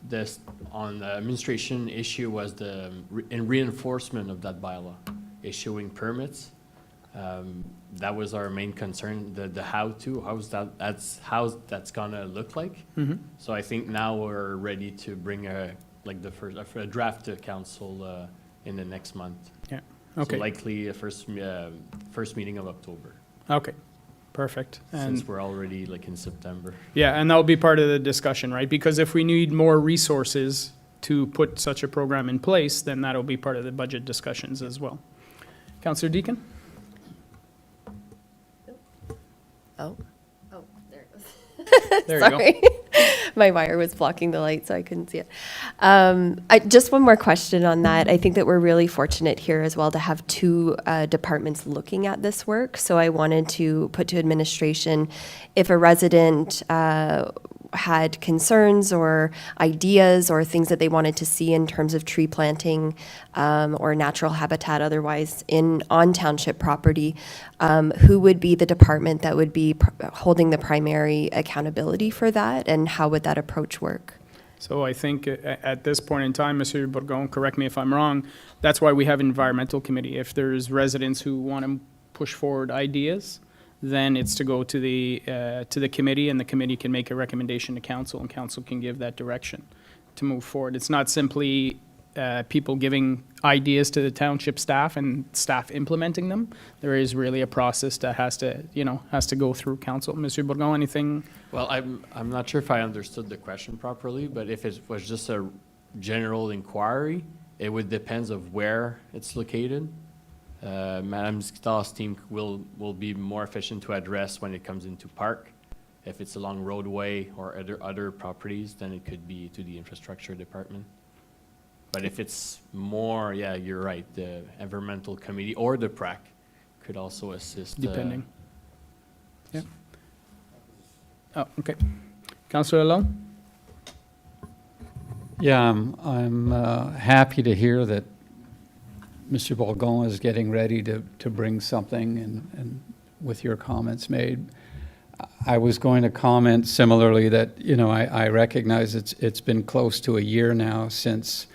This on the administration issue was the reinforcement of that bylaw, issuing permits. That was our main concern. The how that's gonna look like. Mm-hmm. So I think now we're ready to bring a draft to council in the next month. Yeah. Okay. So likely a first meeting of October. Okay. Perfect. Since we're already in September. Yeah, and that'll be part of the discussion, right? Because if we need more resources to put such a program in place, then that'll be part of the budget discussions as well. Councillor Deakin? Oh, there it goes. There you go. Sorry. My wire was blocking the light, so I couldn't see it. Just one more question on that. I think that we're really fortunate here as well to have two departments looking at this work. So I wanted to put to administration, if a resident had concerns or ideas or things that they wanted to see in terms of tree planting or natural habitat otherwise on township property, who would be the department that would be holding the primary accountability for that, and how would that approach work? So I think at this point in time, Monsieur Bourgon, correct me if I'm wrong, that's why we have an environmental committee. If there's residents who want to push forward ideas, then it's to go to the committee, and the committee can make a recommendation to council, and council can give that direction to move forward. It's not simply people giving ideas to the township staff and staff implementing them. There is really a process that has to go through council. Monsieur Bourgon, anything? Well, I'm not sure if I understood the question properly, but if it was just a general inquiry, it would depend of where it's located. Madame Zkital's team will be more efficient to address when it comes into park. If it's along roadway or other properties, then it could be to the infrastructure department. But if it's more, yeah, you're right, the environmental committee or the PRAC could also assist. Depending. Yeah. Oh, okay. Councillor Lalonde? Yeah, I'm happy to hear that Mr. Bourgon is getting ready to bring something, and with your comments made. I was going to comment similarly that, I recognize it's been close to a year now since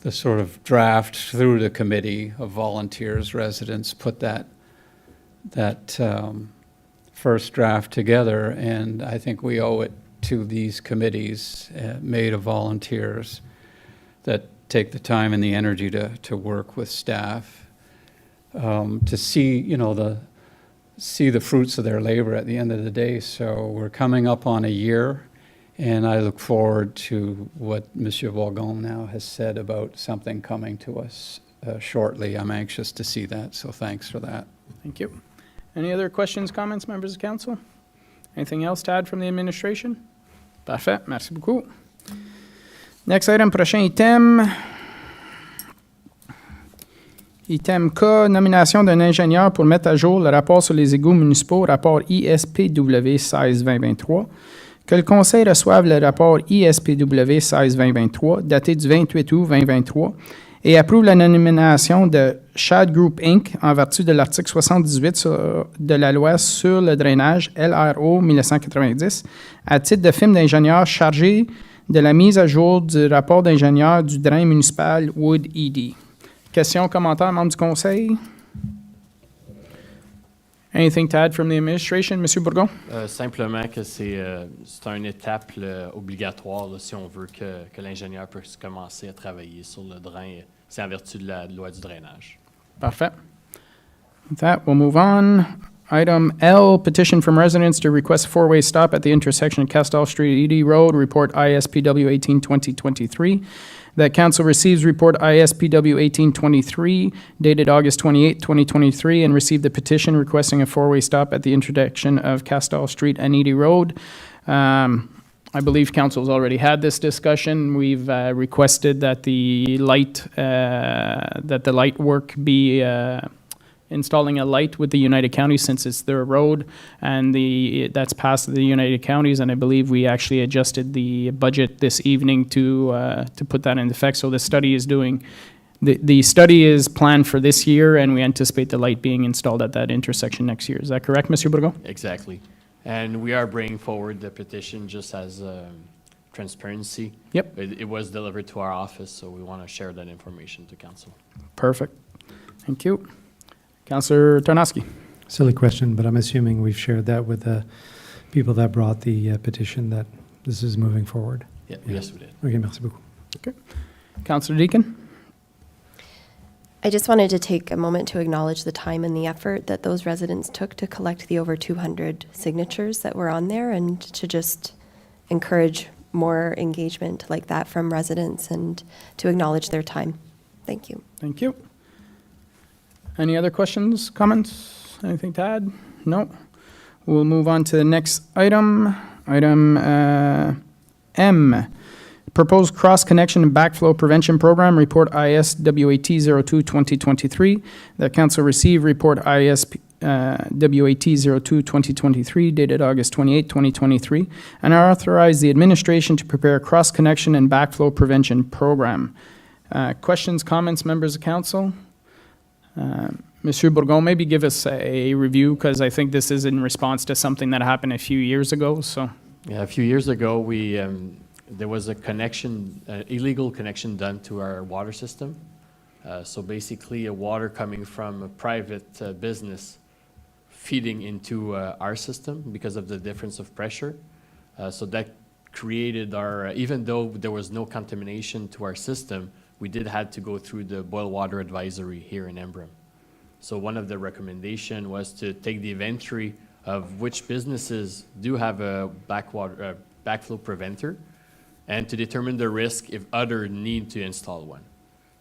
the sort of draft through the committee of volunteers, residents put that first draft together, and I think we owe it to these committees made of volunteers that take the time and the energy to work with staff, to see, see the fruits of their labor at the end of the day. So we're coming up on a year, and I look forward to what Monsieur Bourgon now has said about something coming to us shortly. I'm anxious to see that, so thanks for that. Thank you. Any other questions, comments, members of council? Anything else to add from the administration? Parfait, merci beaucoup. Next item, prochain item. Item K, nomination d'un ingénieur pour mettre à jour le rapport sur les égouts municipaux, rapport ISPW 16-2023. Que le Conseil reçoive le rapport ISPW 16-2023, daté du 28 août 2023, et approuve la nomination de Shad Group Inc. en vertu de l'article 78 de la loi sur le drainage LRO 1990 à titre de firme d'ingénieur chargé de la mise à jour du rapport d'ingénieur du drain municipal Wood ED. Questions, commentaires, membres du Conseil? Anything to add from the administration, Monsieur Bourgon? Simplement que c'est une étape obligatoire là, si on veut que l'ingénieur puisse commencer à travailler sur le drain. C'est en vertu de la loi du drainage. Parfait. With that, we'll move on. Item L, petition from residents to request a four-way stop at the intersection of Castell Street, ED Road, report ISPW 18-2023. That council receives report ISPW 1823 dated August 28, 2023, and received the petition requesting a four-way stop at the intersection of Castell Street and ED Road. I believe council's already had this discussion. We've requested that the light work be installing a light with the United Counties since it's their road, and that's passed the United Counties, and I believe we actually adjusted the budget this evening to put that into effect. So the study is planned for this year, and we anticipate the light being installed at that intersection next year. Is that correct, Monsieur Bourgon? Exactly. And we are bringing forward the petition just as transparency. Yep. It was delivered to our office, so we want to share that information to council. Perfect. Thank you. Councillor Tarnowski. Silly question, but I'm assuming we've shared that with the people that brought the petition that this is moving forward. Yeah. Yes, we did. Okay, merci beaucoup. Okay. Councillor Deakin. I just wanted to take a moment to acknowledge the time and the effort that those residents took to collect the over 200 signatures that were on there, and to just encourage more engagement like that from residents and to acknowledge their time. Thank you. Thank you. Any other questions, comments, anything to add? No. We'll move on to the next item. Item M, proposed cross-connection and backflow prevention program, report ISWAT 02-2023. That council received report WAT 02-2023 dated August 28, 2023, and authorize the administration to prepare a cross-connection and backflow prevention program. Questions, comments, members of council? Monsieur Bourgon, maybe give us a review, because I think this is in response to something that happened a few years ago, so. Yeah, a few years ago, there was a connection, illegal connection done to our water system. So basically, a water coming from a private business feeding into our system because of the difference of pressure. So that created our, even though there was no contamination to our system, we did have to go through the boil water advisory here in Embrun. So one of the recommendation was to take the inventory of which businesses do have a backflow preventer, and to determine the risk if others need to install one.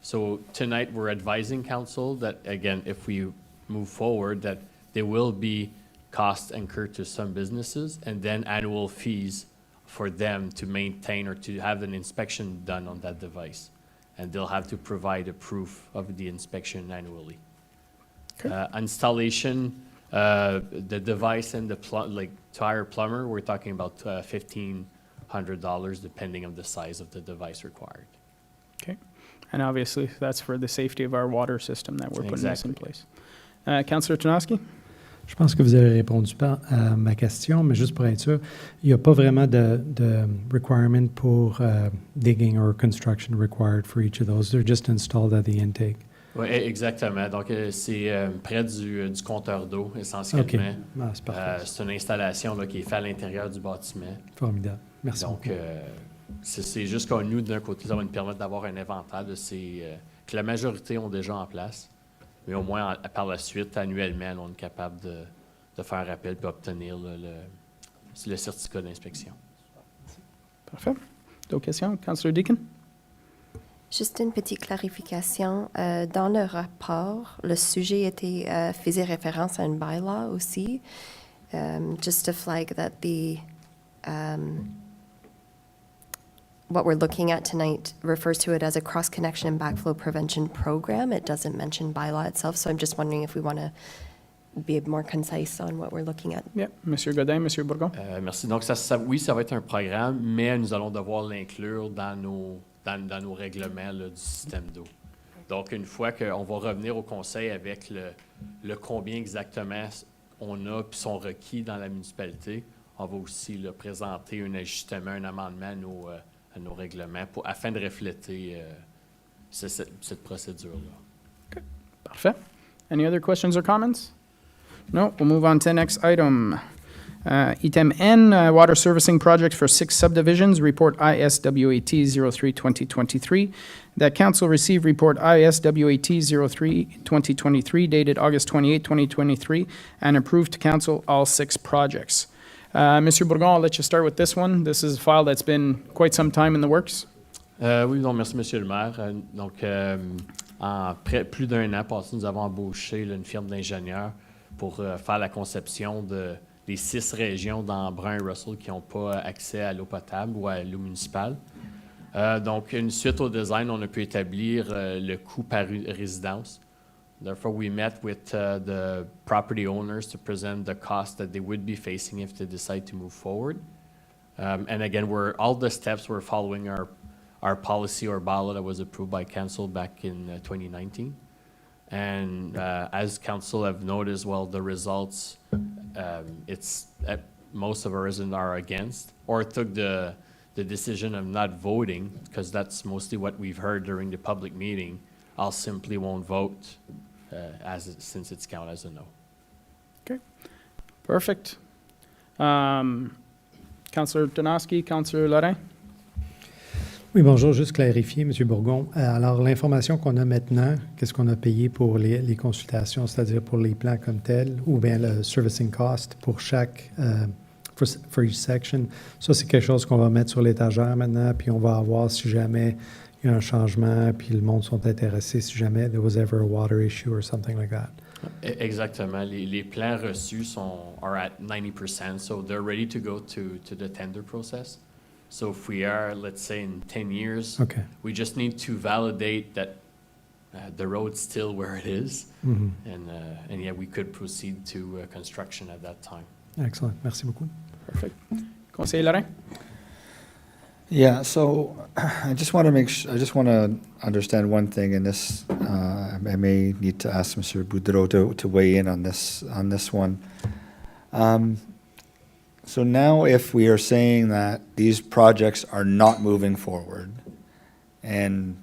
So tonight, we're advising council that, again, if we move forward, that there will be costs incurred to some businesses, and then annual fees for them to maintain or to have an inspection done on that device. And they'll have to provide a proof of the inspection annually. Okay. Installation, the device and the to hire a plumber, we're talking about $1,500 depending on the size of the device required. Okay. And obviously, that's for the safety of our water system that we're putting this in place. Councillor Tanoski? Je pense que vous avez répondu à ma question, mais juste pour être sûr, il n'y a pas vraiment de requirement pour digging or construction required for each of those. They're just installed at the intake. Oui, exactement. Donc, c'est près du compteur d'eau, essentiellement. OK. Ah, c'est parfait. C'est une installation là, qui est faite à l'intérieur du bâtiment. Formidable. Merci Donc, beaucoup. c'est juste que nous, d'un côté, ça va nous permettre d'avoir un inventaire de que la majorité ont déjà en place. Mais au moins, par la suite, annuellement, on est capable de faire un rappel et obtenir le certificat d'inspection. Parfait. D'autres questions? Councillor Deacon? Juste une petite clarification. Dans le rapport, le sujet faisait référence à une bylaw aussi. Just to flag that what we're looking at tonight refers to it as a cross-connection and backflow prevention program. It doesn't mention bylaw itself, so I'm just wondering if we want to be more concise on what we're looking at. Yeah. Monsieur Godin, Monsieur Bourgon? Merci. Donc, oui, ça va être un programme, mais nous allons devoir l'inclure dans nos règlements là, du système d'eau. Donc, une fois qu'on va revenir au conseil avec le combien exactement on a puis sont requis dans la municipalité, on va aussi là, présenter un ajustement, un amendement à nos règlements afin de refléter cette procédure-là. Okay. Parfait. Any other questions or comments? No, we'll move on to the next item. Item N, Water Servicing Project for 6 subdivisions, Report ISWAT 03-2023. That council received Report ISWAT 03-2023 dated August 28, 2023, and approved to council all 6 projects. Monsieur Bourgon, I'll let you start with this one. This is a file that's been quite some time in the works. Oui, donc merci, Monsieur le maire. Donc, en plus d'un an passé, nous avons embauché là, une firme d'ingénieurs pour faire la conception des 6 régions dans Brun et Russell qui n'ont pas accès à l'eau potable ou à l'eau municipale. Donc, suite au design, on a pu établir le coût par résidence. Therefore, we met with the property owners to present the cost that they would be facing if they decide to move forward. And again, all the steps we're following our policy or bylaw that was approved by council back in 2019. And as council have noticed, well, the results, most of our residents are against or took the decision of not voting, because that's mostly what we've heard during the public meeting. I'll simply won't vote since it's counted as a no. Okay. Perfect. Councillor Tanoski, Councillor Lorrain? Oui, bonjour, juste clarifier, M. Bourgon. Alors, l'information qu'on a maintenant, qu'est-ce qu'on a payé pour les consultations, c'est-à-dire pour les plans comme tels, ou bien le servicing cost pour chaque, for each section, ça, c'est quelque chose qu'on va mettre sur l'étagère maintenant, puis on va voir si jamais il y a un changement, puis le monde sont intéressés, si jamais there was ever a water issue or something like that. Exactement. Les plans reçus are at 90%, so they're ready to go to the tender process. So if we are, let's say, in 10 years, Okay. we just need to validate that The road's still where it is, Mhm. and yeah, we could proceed to construction at that time. Excellent. Merci beaucoup. Perfect. Conseiller Lorrain? Yeah, so I just want to understand one thing in this. I may need to ask Mr. Boudreau to weigh in on this one. So now if we are saying that these projects are not moving forward, and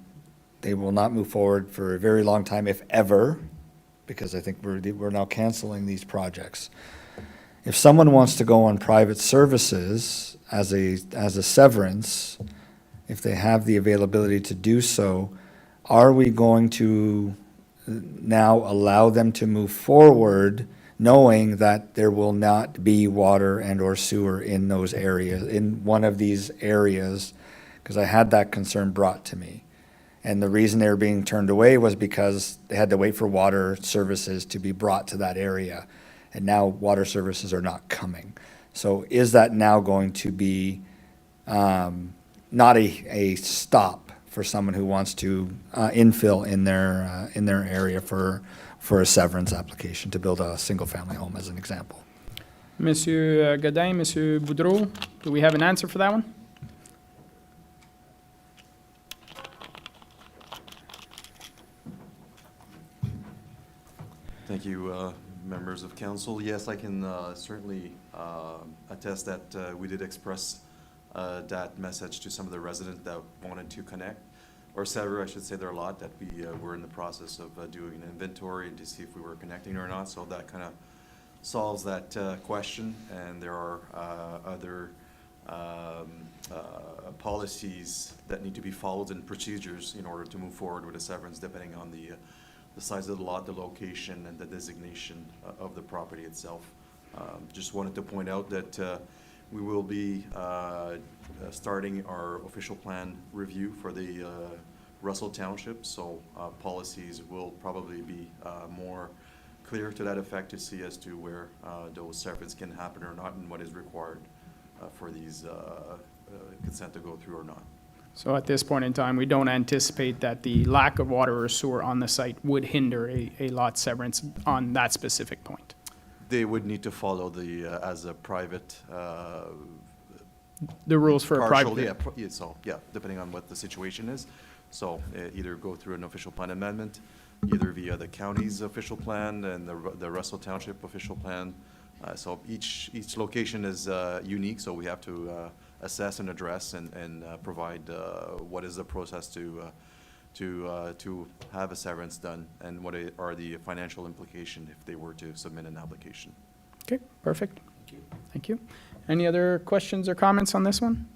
they will not move forward for a very long time, if ever, because I think we're now canceling these projects. If someone wants to go on private services as a severance, if they have the availability to do so, are we going to now allow them to move forward knowing that there will not be water and or sewer in those areas, in one of these areas? Because I had that concern brought to me. And the reason they were being turned away was because they had to wait for water services to be brought to that area. And now water services are not coming. So is that now going to be not a stop for someone who wants to infill in their area for a severance application to build a single-family home, as an example? Monsieur Godin, Monsieur Boudreau, do we have an answer for that one? Thank you, members of council. Yes, I can certainly attest that we did express that message to some of the residents that wanted to connect, or sever, I should say. There are a lot that we were in the process of doing an inventory to see if we were connecting or not, so that kind of solves that question. And there are other policies that need to be followed and procedures in order to move forward with a severance, depending on the size of the lot, the location, and the designation of the property itself. Just wanted to point out that we will be starting our official plan review for the Russell Township, so policies will probably be more clear to that effect to see as to where those severance can happen or not, and what is required for these consent to go through or not. So at this point in time, we don't anticipate that the lack of water or sewer on the site would hinder a lot severance on that specific point. They would need to follow the, as a private, The rules for a partial, private. yeah, so, yeah, depending on what the situation is. So either go through an official plan amendment, either via the county's official plan and the Russell Township official plan. So each location is unique, so we have to assess and address and provide what is the process to have a severance done, and what are the financial implications if they were to submit an application. Okay, perfect. Thank you. Any other questions or comments on this one?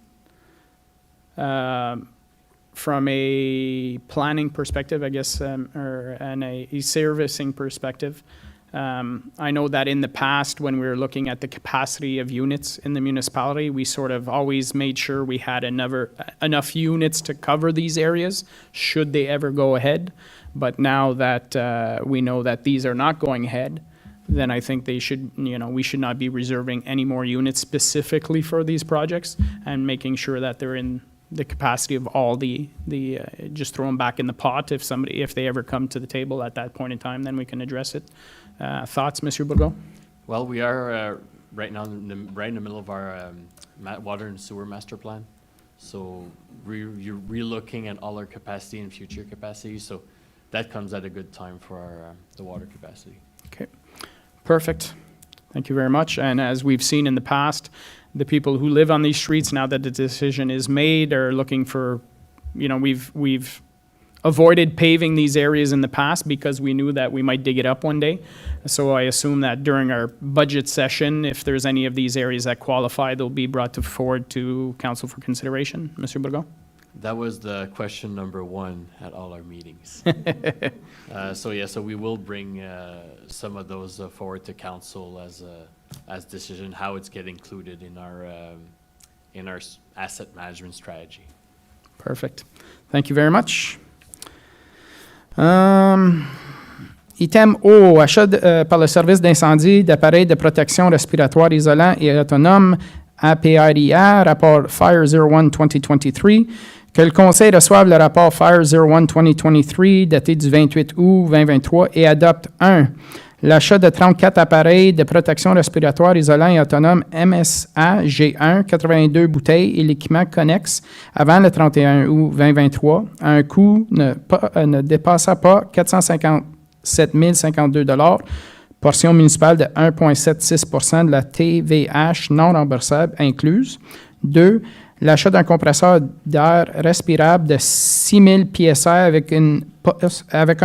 From a planning perspective, I guess, and a servicing perspective, I know that in the past, when we were looking at the capacity of units in the municipality, we sort of always made sure we had enough units to cover these areas, should they ever go ahead. But now that we know that these are not going ahead, then I think they should, we should not be reserving any more units specifically for these projects, and making sure that they're in the capacity of all the just throw them back in the pot if they ever come to the table at that point in time, then we can address it. Thoughts, Monsieur Bourgault? Well, we are right now right in the middle of our water and sewer master plan. So you're re-looking at all our capacity and future capacity. So that comes at a good time for the water capacity. Okay, perfect. Thank you very much. And as we've seen in the past, the people who live on these streets, now that the decision is made, are looking for, we've avoided paving these areas in the past because we knew that we might dig it up one day. So I assume that during our budget session, if there's any of these areas that qualify, they'll be brought forward to council for consideration. Mr. Bourgault? That was the question number one at all our meetings. So we will bring some of those forward to council as decision, how it's get included in our asset management strategy. Perfect. Thank you very much. Item O, achat par le service d'incendie d'appareils de protection respiratoire isolants et autonomes APRIA, rapport Fire 01 2023, Que le Conseil reçoive le rapport FIRE 01-2023 daté du 28 août 2023 et adopte 1. L'achat de 34 appareils de protection respiratoire isolants et autonomes MSA G1, 82 bouteilles et l'équipement connexe avant le 31 août 2023 à un coût ne dépassant pas 457 052 $, portion municipale de 1,76 % de la TVH non remboursable incluse. 2. L'achat d'un compresseur d'air respirable de 6 000 PSI avec un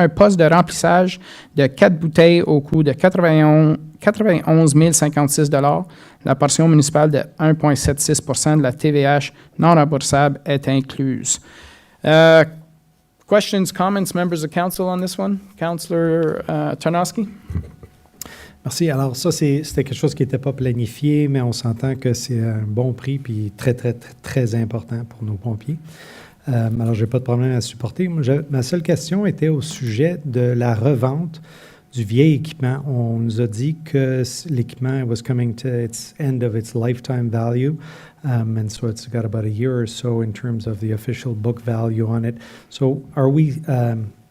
poste de remplissage de 4 bouteilles au coût de 91 056 $. La portion municipale de 1,76 % de la TVH non remboursable est incluse. Questions, comments, members of council on this one? Councillor Tarnowski? Merci. Alors ça, c'était quelque chose qui n'était pas planifié, mais on s'entend que c'est un bon prix puis très, très, très, très important pour nos pompiers. Alors, je n'ai pas de problème à supporter. Ma seule question était au sujet de la revente du vieil équipement. On nous a dit que l'équipement was coming to its end of its lifetime value, and so it's got about a year or so in terms of the official book value on it. So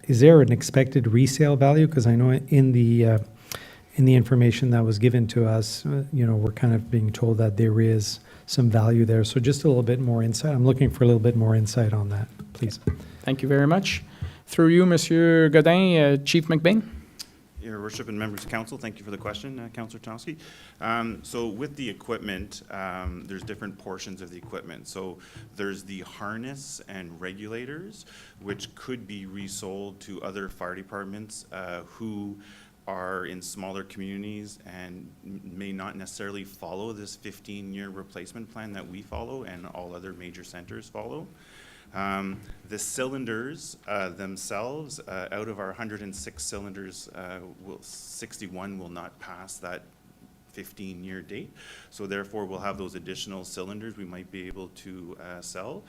is there an expected resale value? Because I know in the information that was given to us, we're kind of being told that there is some value there. So just a little bit more insight. I'm looking for a little bit more insight on that, please. Thank you very much. Through you, Monsieur Godin, Chief McBain. Your Worship and members of council, thank you for the question, Councillor Tomsky. So with the equipment, there's different portions of the equipment. So there's the harness and regulators, which could be resold to other fire departments who are in smaller communities and may not necessarily follow this 15-year replacement plan that we follow and all other major centers follow. The cylinders themselves, out of our 106 cylinders, 61 will not pass that 15-year date. So therefore, we'll have those additional cylinders we might be able to sell.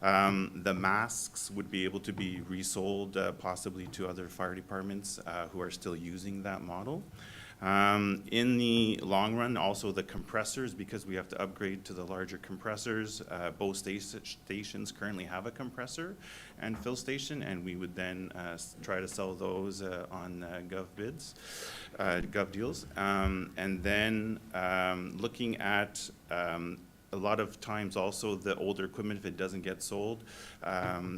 The masks would be able to be resold possibly to other fire departments who are still using that model. In the long run, also the compressors, because we have to upgrade to the larger compressors. Both stations currently have a compressor and fill station, and we would then try to sell those on gov deals. And then looking at a lot of times also the older equipment, if it doesn't get sold,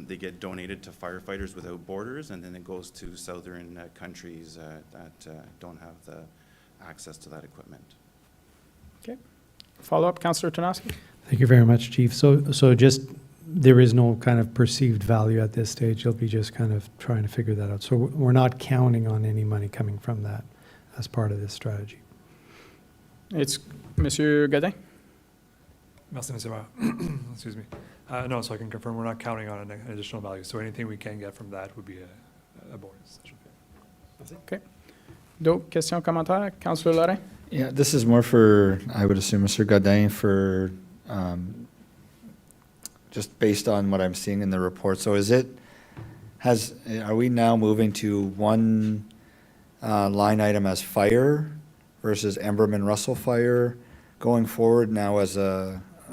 they get donated to Firefighters Without Borders, and then it goes to southern countries that don't have the access to that equipment. Okay. Follow-up, Councillor Tarnowski? Thank you very much, Chief. So just, there is no kind of perceived value at this stage. You'll be just kind of trying to figure that out. So we're not counting on any money coming from that as part of this strategy. It's Monsieur Godin? Merci, Monsieur Mayor. Excuse me. No, so I can confirm we're not counting on an additional value. So anything we can get from that would be a bonus. Okay. D'autres questions, commentaires? Councillor Lorrain? Yeah, this is more for, I would assume, Mr. Godin, for just based on what I'm seeing in the report. So are we now moving to one line item as fire versus Emberman Russell Fire going forward now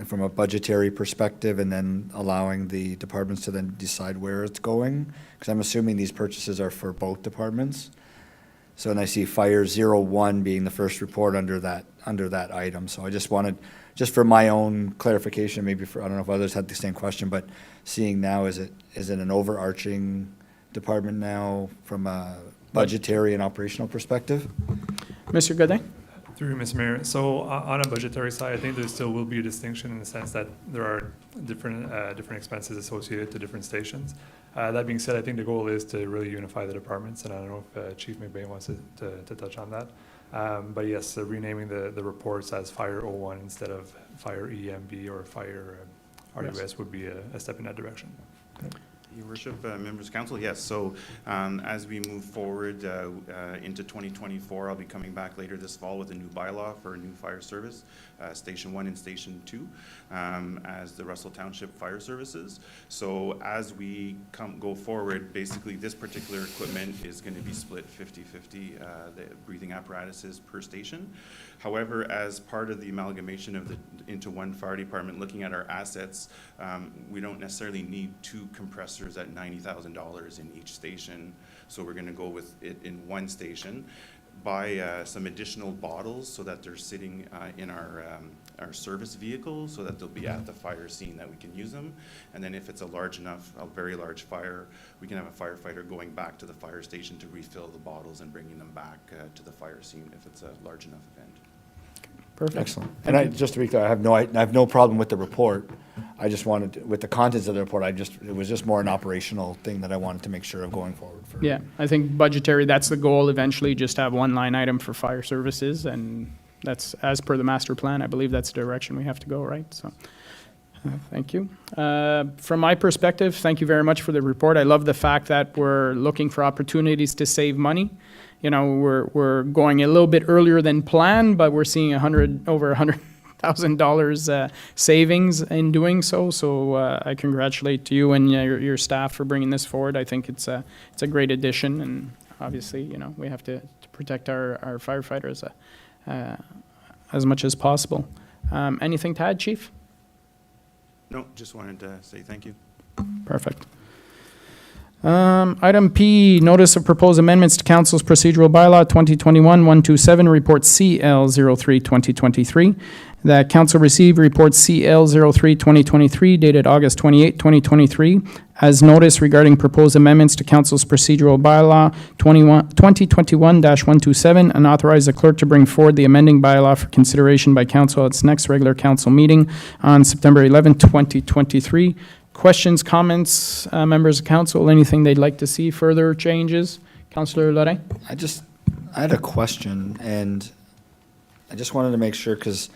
from a budgetary perspective, and then allowing the departments to then decide where it's going? Because I'm assuming these purchases are for both departments. So, and I see Fire 01 being the first report under that item. So I just wanted, just for my own clarification, maybe I don't know if others had the same question, but seeing now, is it an overarching department now from a budgetary and operational perspective? Monsieur Godin? Through you, Mr. Mayor. So on a budgetary side, I think there still will be a distinction in the sense that there are different expenses associated to different stations. That being said, I think the goal is to really unify the departments, and I don't know if Chief McBain wants to touch on that. But yes, renaming the reports as Fire 01 instead of Fire EMB or Fire RUS would be a step in that direction. Your Worship, members of council, yes. So as we move forward into 2024, I'll be coming back later this fall with a new bylaw for a new fire service, Station 1 and Station 2, as the Russell Township Fire Services. So as we go forward, basically this particular equipment is going to be split 50-50, the breathing apparatuses per station. However, as part of the amalgamation of into one fire department, looking at our assets, we don't necessarily need 2 compressors at $90,000 in each station. So we're going to go with it in one station, buy some additional bottles so that they're sitting in our service vehicle, so that they'll be at the fire scene that we can use them. And then if it's a very large fire, we can have a firefighter going back to the fire station to refill the bottles and bringing them back to the fire scene if it's a large enough event. Perfect. Excellent. And just to be clear, I have no problem with the report. I just wanted, with the contents of the report, it was just more an operational thing that I wanted to make sure of going forward. Yeah, I think budgetary, that's the goal eventually, just have one line item for fire services, and that's as per the master plan. I believe that's the direction we have to go, right? So, thank you. From my perspective, thank you very much for the report. I love the fact that we're looking for opportunities to save money. You know, we're going a little bit earlier than planned, but we're seeing over $100,000 savings in doing so. So I congratulate you and your staff for bringing this forward. I think it's a great addition, and obviously, you know, we have to protect our firefighters as much as possible. Anything to add, Chief? No, just wanted to say thank you. Perfect. Item P, notice of proposed amendments to Council's procedural bylaw 2021-127, report CL03-2023. That Council received report CL03-2023 dated August 28, 2023, as notice regarding proposed amendments to Council's procedural bylaw 2021-127, and authorize the clerk to bring forward the amending bylaw for consideration by Council at its next regular Council meeting on September 11, 2023. Questions, comments, members of council, anything they'd like to see, further changes? Councillor Lorrain? I had a question, and I just wanted to make sure, because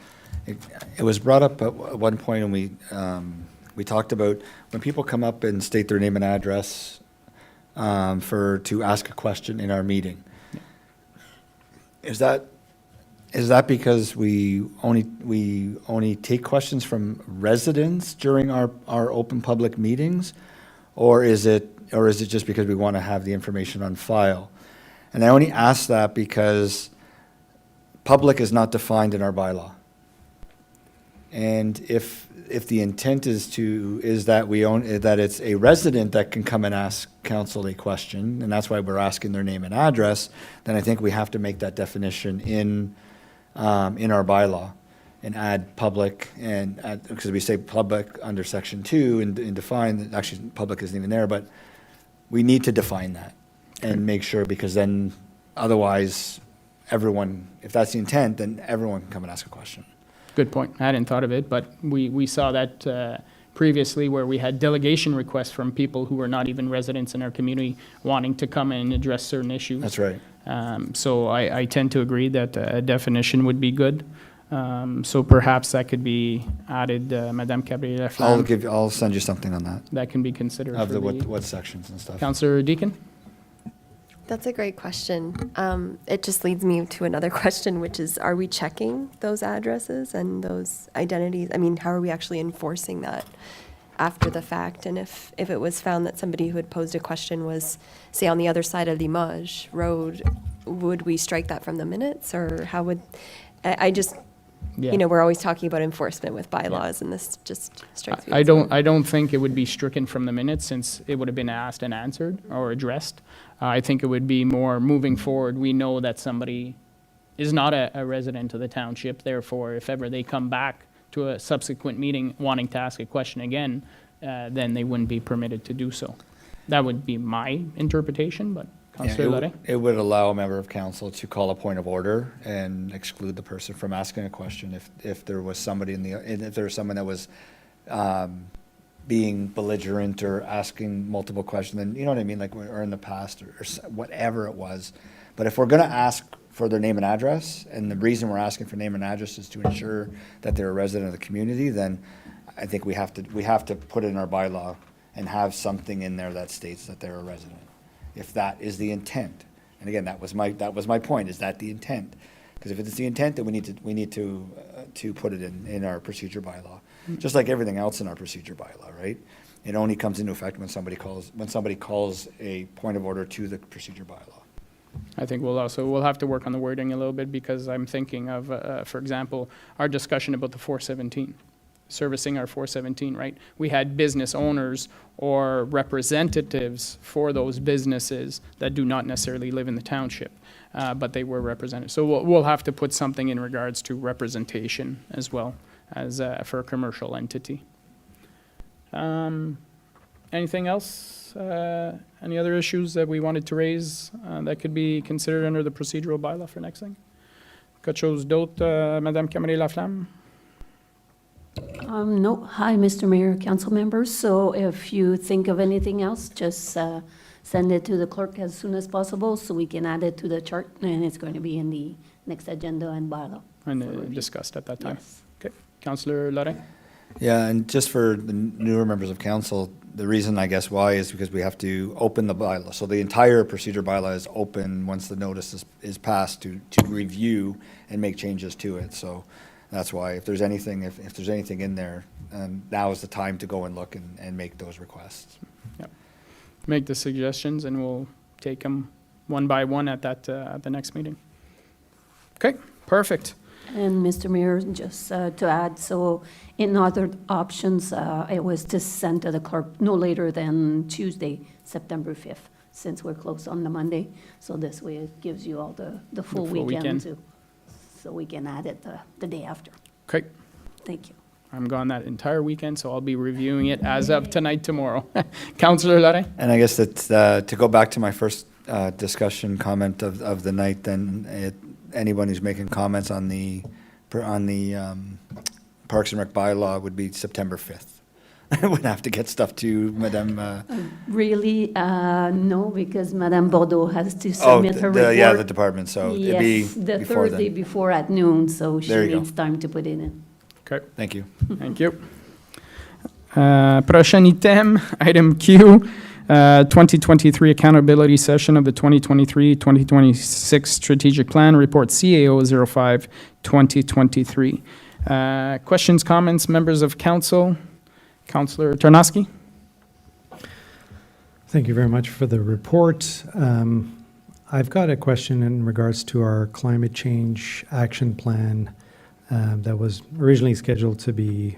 it was brought up at one point, and we talked about when people come up and state their name and address to ask a question in our meeting. Is that because we only take questions from residents during our open public meetings, or is it just because we want to have the information on file? And I only ask that because public is not defined in our bylaw. And if the intent is that it's a resident that can come and ask council a question, and that's why we're asking their name and address, then I think we have to make that definition in our bylaw and add public, and because we say public under section 2 and define that, actually public isn't even there, but we need to define that and make sure, because then otherwise everyone, if that's the intent, then everyone can come and ask a question. Good point. I hadn't thought of it, but we saw that previously, where we had delegation requests from people who were not even residents in our community wanting to come and address certain issues. That's right. So I tend to agree that a definition would be good. So perhaps that could be added, Madame Cabrera-Flamme. I'll send you something on that, That can be considered of for what sections and stuff. Councillor Deacon? That's a great question. It just leads me to another question, which is, are we checking those addresses and those identities? I mean, how are we actually enforcing that after the fact? And if it was found that somebody who had posed a question was, say, on the other side of Limoges Road, would we strike that from the minutes, or how would, I just, Yeah. you know, we're always talking about enforcement with bylaws, and this just strikes me. I as don't, one. I don't think it would be stricken from the minutes, since it would have been asked and answered or addressed. I think it would be more moving forward. We know that somebody is not a resident of the township, therefore, if ever they come back to a subsequent meeting wanting to ask a question again, then they wouldn't be permitted to do so. That would be my interpretation, but Councillor Lorrain? It would allow a member of council to call a point of order and exclude the person from asking a question if there was somebody if there was someone that was being belligerent or asking multiple questions, then, you know what I mean, like, or in the past, or whatever it was. But if we're gonna ask for their name and address, and the reason we're asking for name and address is to ensure that they're a resident of the community, then I think we have to put it in our bylaw and have something in there that states that they're a resident, if that is the intent. And again, that was my point, is that the intent? Because if it's the intent, then we need to put it in our procedure bylaw, just like everything else in our procedure bylaw, right? It only comes into effect when somebody calls a point of order to the procedure bylaw. I think we'll have to work on the wording a little bit, because I'm thinking of, for example, our discussion about the 417, servicing our 417, right? We had business owners or representatives for those businesses that do not necessarily live in the township, but they were represented. So we'll have to put something in regards to representation as well as for a commercial entity. Anything else? Any other issues that we wanted to raise that could be considered under the procedural bylaw for next thing? Quelque chose d'autre, Madame Camille-Laflamme? No. Hi, Mr. Mayor, council members. So if you think of anything else, just send it to the clerk as soon as possible so we can add it to the chart, and it's going to be in the next agenda and bylaw. And discussed at that time. Yes. Okay. Councillor Lorrain? Yeah, and just for the newer members of council, the reason, I guess, why is because we have to open the bylaw. So the entire procedure bylaw is open once the notice is passed to review and make changes to it. So that's why, if there's anything in there, now is the time to go and look and make those requests. Yep. Make the suggestions, and we'll take them one by one at the next meeting. Okay, perfect. And Mr. Mayor, just to add, so in other options, it was to send to the clerk no later than Tuesday, September 5th, since we're closed on the Monday. So this way it gives you all the full weekend too. So we can add it the day after. Okay. Thank you. I'm gone that entire weekend, so I'll be reviewing it as of tonight, tomorrow. Councillor Lorrain? And I guess that to go back to my first discussion comment of the night, then anyone who's making comments on the Parks and Rec bylaw would be September 5th. I would have to get stuff to Madame. Really, no, because Madame Bordeaux has to submit her report. Yeah, the department. So it'd be Yes, the before Thursday then. before at noon, so she There you go. needs time to put it in. Okay. Thank you. Thank you. Prochain item, item Q, 2023 accountability session of the 2023-2026 strategic plan, report CAO 05 2023. Questions, comments, members of council? Councillor Tarnowski? Thank you very much for the report. I've got a question in regards to our climate change action plan that was originally scheduled to be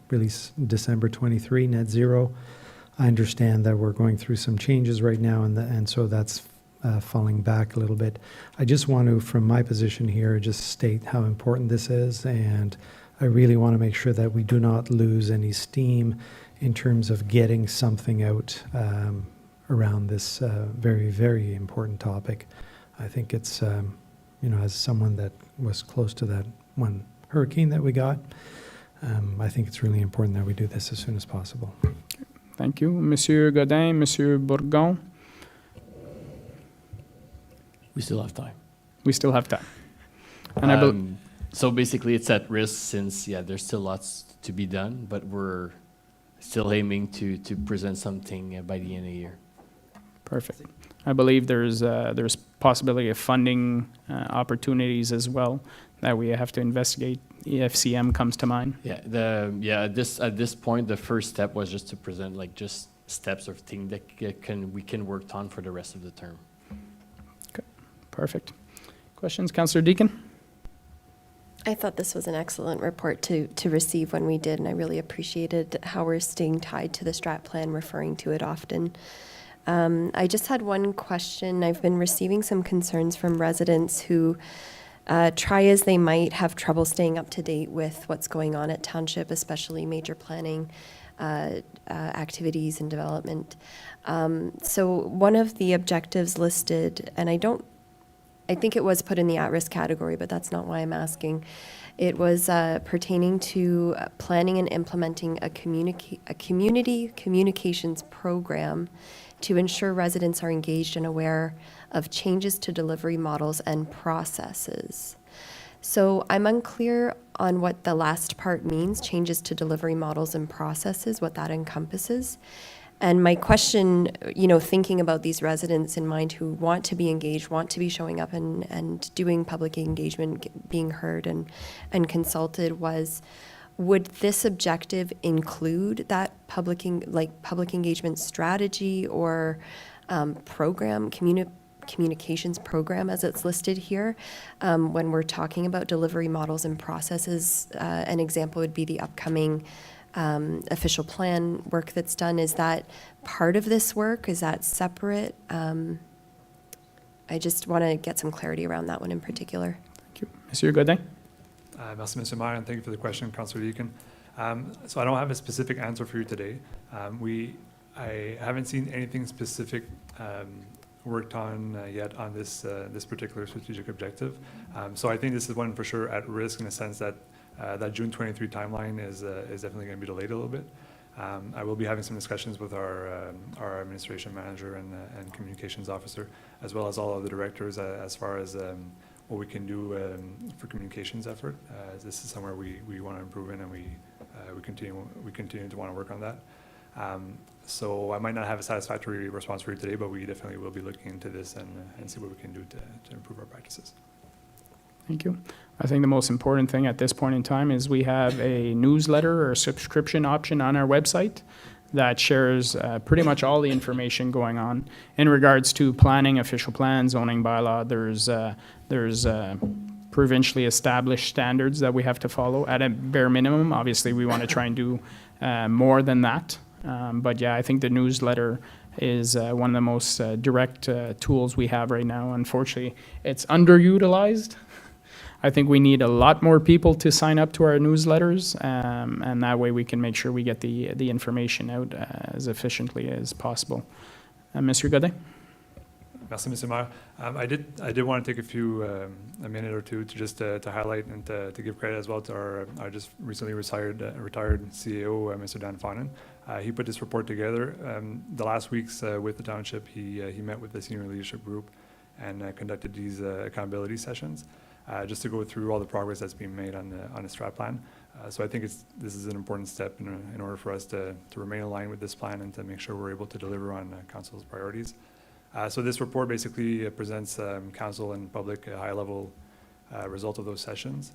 released December 23, net zero. I understand that we're going through some changes right now, and so that's falling back a little bit. I just want to, from my position here, just state how important this is, and I really want to make sure that we do not lose any steam in terms of getting something out around this very, very important topic. I think it's, as someone that was close to that one hurricane that we got, I think it's really important that we do this as soon as possible. Thank you. Monsieur Godin, Monsieur Bourgon? We still have time. We still have time. And So basically, it's at risk since, there's still lots to be done, but we're still aiming to present something by the end of the year. Perfect. I believe there's possibility of funding opportunities as well that we have to investigate. EFCM comes to mind. At this point, the first step was just to present just steps of things that we can work on for the rest of the term. Okay, perfect. Questions, Councillor Deacon? I thought this was an excellent report to receive when we did, and I really appreciated how we're staying tied to the strat plan, referring to it often. I just had one question. I've been receiving some concerns from residents who try as they might have trouble staying up to date with what's going on at Township, especially major planning activities and development. So one of the objectives listed, and I think it was put in the at-risk category, but that's not why I'm asking. It was pertaining to planning and implementing a community communications program to ensure residents are engaged and aware of changes to delivery models and processes. So I'm unclear on what the last part means, changes to delivery models and processes, what that encompasses. And my question, thinking about these residents in mind who want to be engaged, want to be showing up and doing public engagement, being heard and consulted, was, would this objective include that public engagement strategy or program, communications program as it's listed here? When we're talking about delivery models and processes, an example would be the upcoming official plan work that's done. Is that part of this work? Is that separate? I just want to get some clarity around that one in particular. Thank you. Monsieur Godin? Merci, Mr. Mayor, and thank you for the question, Councillor Deacon. So I don't have a specific answer for you today. I haven't seen anything specific worked on yet on this particular strategic objective. So I think this is one for sure at risk in the sense that that June 23 timeline is definitely going to be delayed a little bit. I will be having some discussions with our administration manager and communications officer, as well as all of the directors as far as what we can do for communications effort. This is somewhere we want to improve in, and we continue to want to work on that. So I might not have a satisfactory response for you today, but we definitely will be looking into this and see what we can do to improve our practices. Thank you. I think the most important thing at this point in time is we have a newsletter or subscription option on our website that shares pretty much all the information going on in regards to planning, official plan, zoning bylaw. There's provincially established standards that we have to follow at a bare minimum. Obviously, we want to try and do more than that. But yeah, I think the newsletter is one of the most direct tools we have right now. Unfortunately, it's underutilized. I think we need a lot more people to sign up to our newsletters, and that way we can make sure we get the information out as efficiently as possible. Monsieur Godin? Merci, Mr. Mayor. I did want to take a minute or two to just to highlight and to give credit as well to our just recently retired CEO, Mr. Dan Fonan. He put this report together. The last weeks with the township, he met with the senior leadership group and conducted these accountability sessions just to go through all the progress that's being made on the strat plan. So I think this is an important step in order for us to remain aligned with this plan and to make sure we're able to deliver on council's priorities. So this report basically presents council and public a high-level result of those sessions.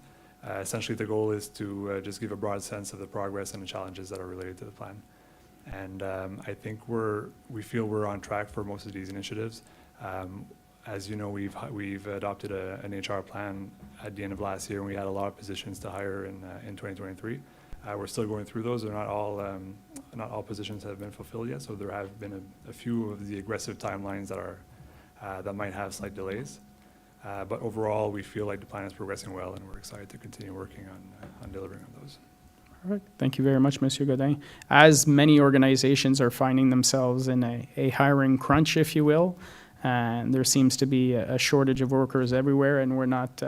Essentially, the goal is to just give a broad sense of the progress and the challenges that are related to the plan. And I think we feel we're on track for most of these initiatives. As you know, we've adopted an HR plan at the end of last year, and we had a lot of positions to hire in 2023. We're still going through those. They're not all positions have been fulfilled yet, so there have been a few of the aggressive timelines that might have slight delays. But overall, we feel like the plan is progressing well, and we're excited to continue working on delivering on those. All right. Thank you very much, Monsieur Godin. As many organizations are finding themselves in a hiring crunch, if you will, and there seems to be a shortage of workers everywhere, and we're not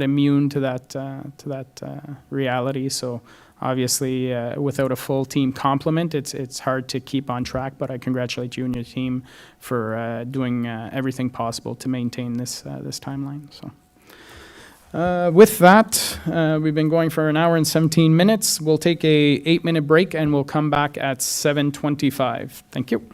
immune to that reality. So obviously, without a full team complement, it's hard to keep on track. But I congratulate you and your team for doing everything possible to maintain this timeline. So. With that, we've been going for an hour and 17 minutes. We'll take a 8-minute break, and we'll come back at 7:25. Thank you.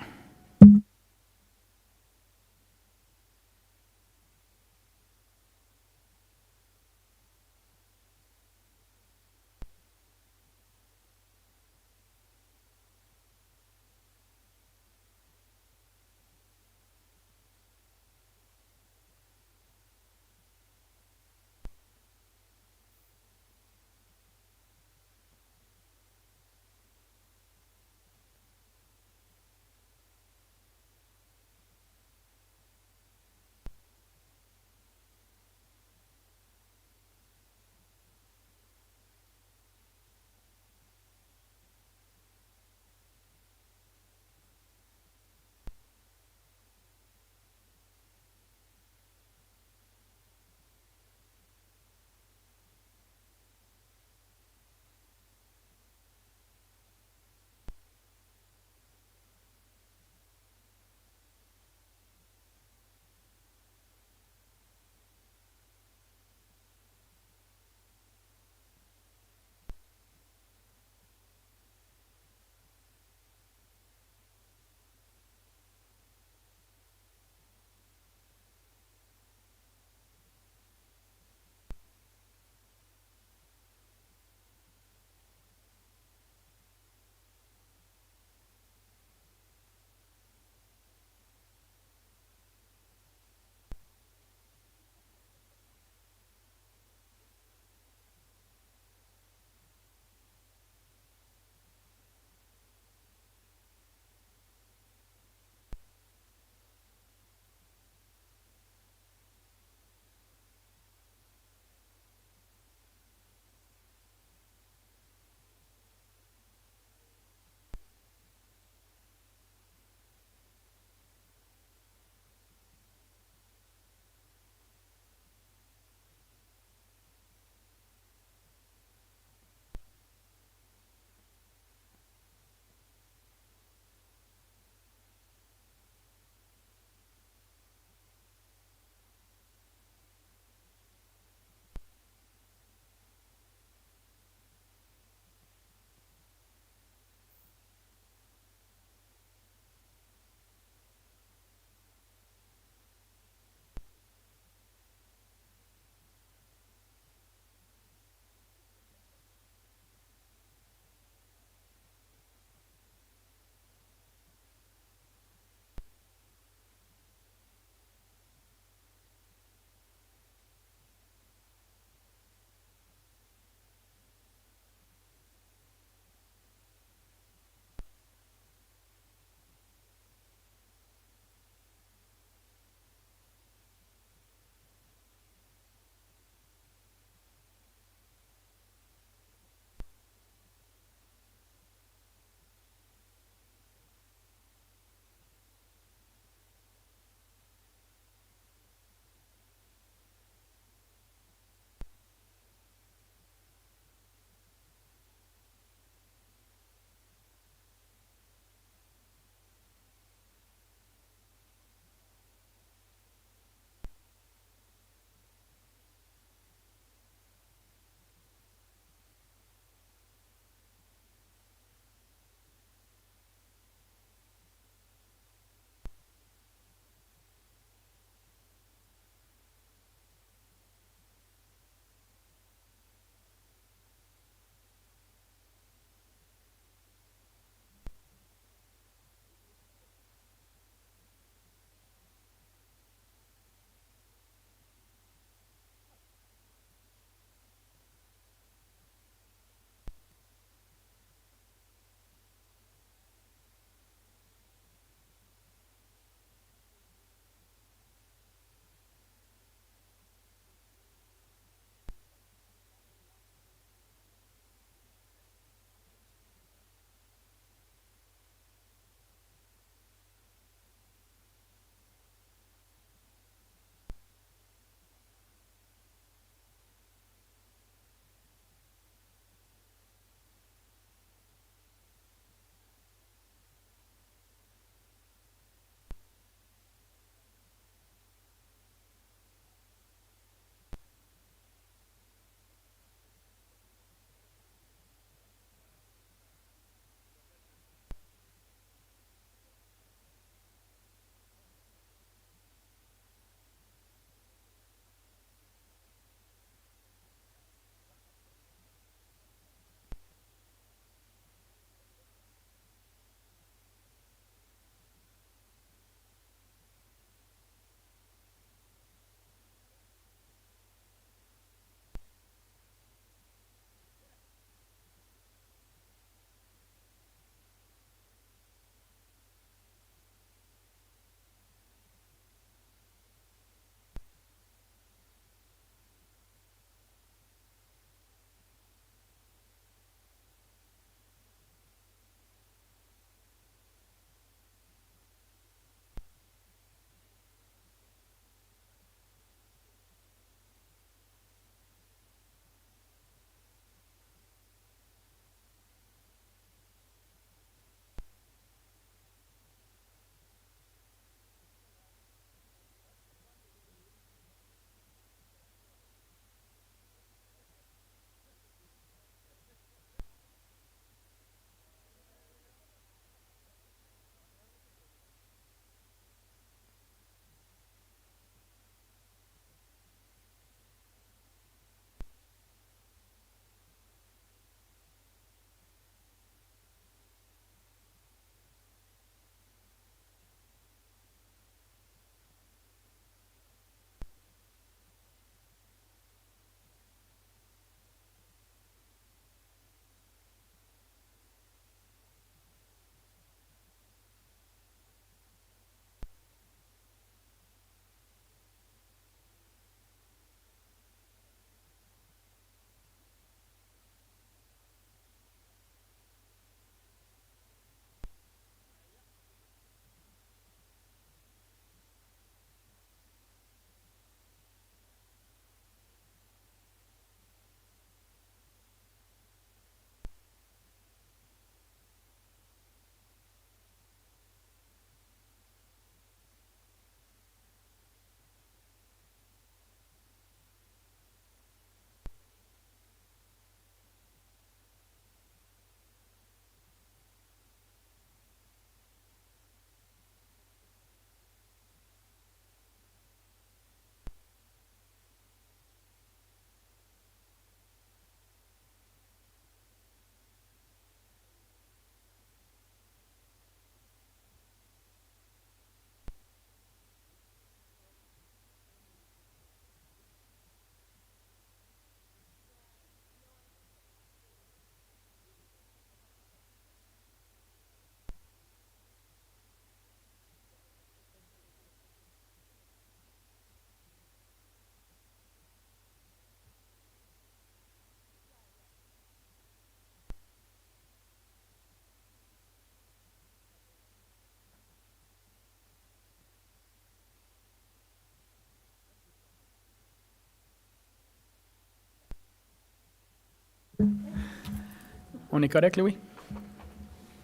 On est correct, Louis?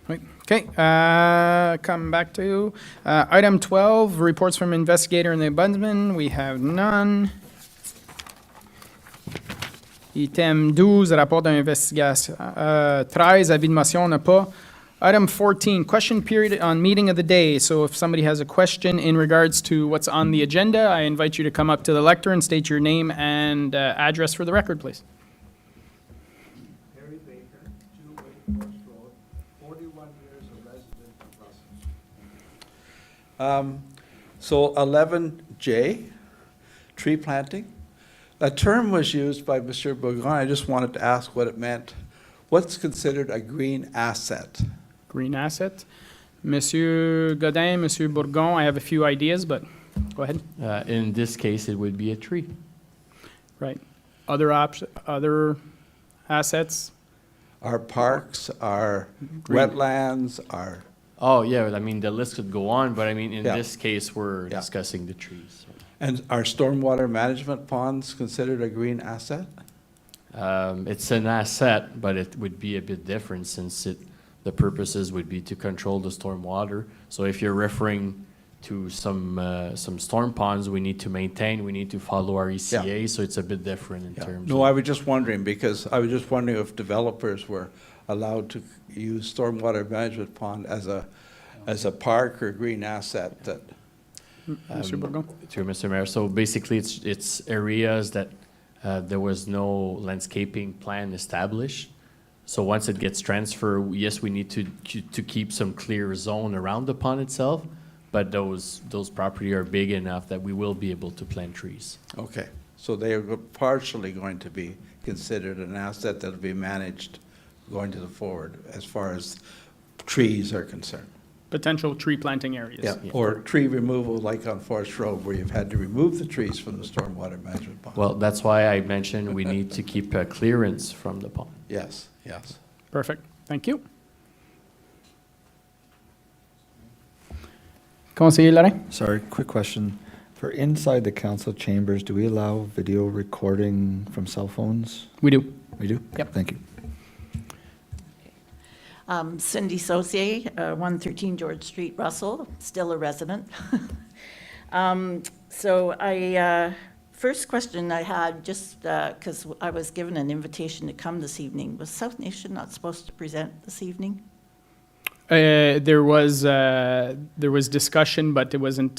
Oui. Okay, come back to item 12, reports from investigator and the ombudsman. We have none. Item 12, rapport d'investigation. 13, avis de motion, on n'a pas. Item 14, question period on meeting of the day. So if somebody has a question in regards to what's on the agenda, I invite you to come up to the lectern, state your name and address for the record, please. Harry Baker, 2 Wake Forest Road, 41 years a resident of Russell. So 11J, tree planting. A term was used by Monsieur Bourgon. I just wanted to ask what it meant. What's considered a green asset? Green asset. Monsieur Godin, Monsieur Bourgon, I have a few ideas, but go ahead. In this case, it would be a tree. Right. Other assets? Our parks, our Green. wetlands, our, Oh, yeah, I mean, the list could go on, but I mean, in Yeah. this case, we're Yeah. discussing the trees. and our stormwater management ponds considered a green asset? It's an asset, but it would be a bit different since the purposes would be to control the storm water. So if you're referring to some storm ponds we need to maintain, we need to follow our ECA, so it's a bit different in Yeah. terms No, of. I was just wondering, because I was just wondering if developers were allowed to use stormwater management pond as a park or green asset that, Monsieur Bourgon? To Mr. Mayor, so basically it's areas that there was no landscaping plan established. So once it gets transferred, yes, we need to keep some clear zone around the pond itself, but those property are big enough that we will be able to plant trees. okay. So they are partially going to be considered an asset that'll be managed going to the forward as far as trees are concerned. Potential tree planting areas. Yeah, or tree removal like on Forest Road where you've had to remove the trees from the stormwater management pond. Well, that's why I mentioned we need to keep a clearance from the pond. Yes, yes. Perfect. Thank you. Conseiller Lorrain? Sorry, quick question. For inside the council chambers, do we allow video recording from cell phones? We do. We do? Yep. Thank you. Cindy Saucier, 113 George Street, Russell, still a resident. First question I had, just because I was given an invitation to come this evening, was South Nation not supposed to present this evening? There was discussion, but it wasn't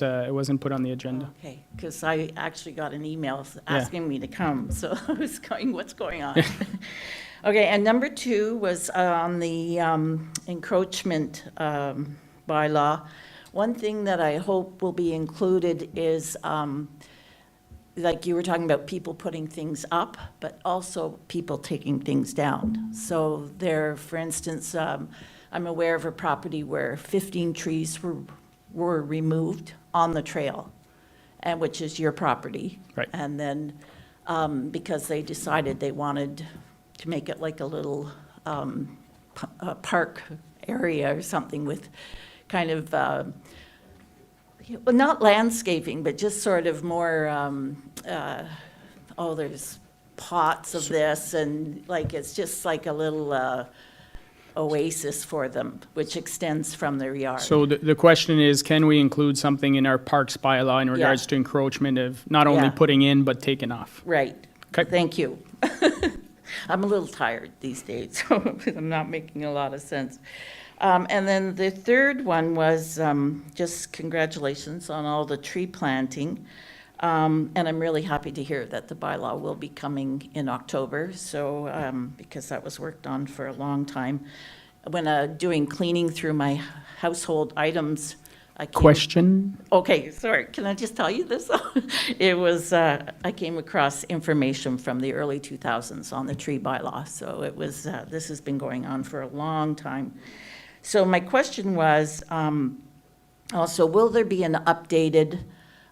put on the agenda. Okay, because I actually got an email asking me to come, so I was going, what's going on? Okay, and number 2 was on the encroachment bylaw. One thing that I hope will be included is, like you were talking about people putting things up, but also people taking things down. So there, for instance, I'm aware of a property where 15 trees were removed on the trail, and which is your property. Right. And then, because they decided they wanted to make it like a little park area or something with kind of, well, not landscaping, but just sort of more, there's pots of this, and like, it's just like a little oasis for them, which extends from their yard. So the question is, can we include something in our parks bylaw in regards to encroachment of not only Yeah. putting in, but taking off? Right. Okay. Thank you. I'm a little tired these days, so I'm not making a lot of sense. And then the third one was just congratulations on all the tree planting. And I'm really happy to hear that the bylaw will be coming in October, so, because that was worked on for a long time. When doing cleaning through my household items, I came. Question? Okay, sorry, can I just tell you this? It was, I came across information from the early 2000s on the tree bylaw, so it was, this has been going on for a long time. So my question was, also, will there be an updated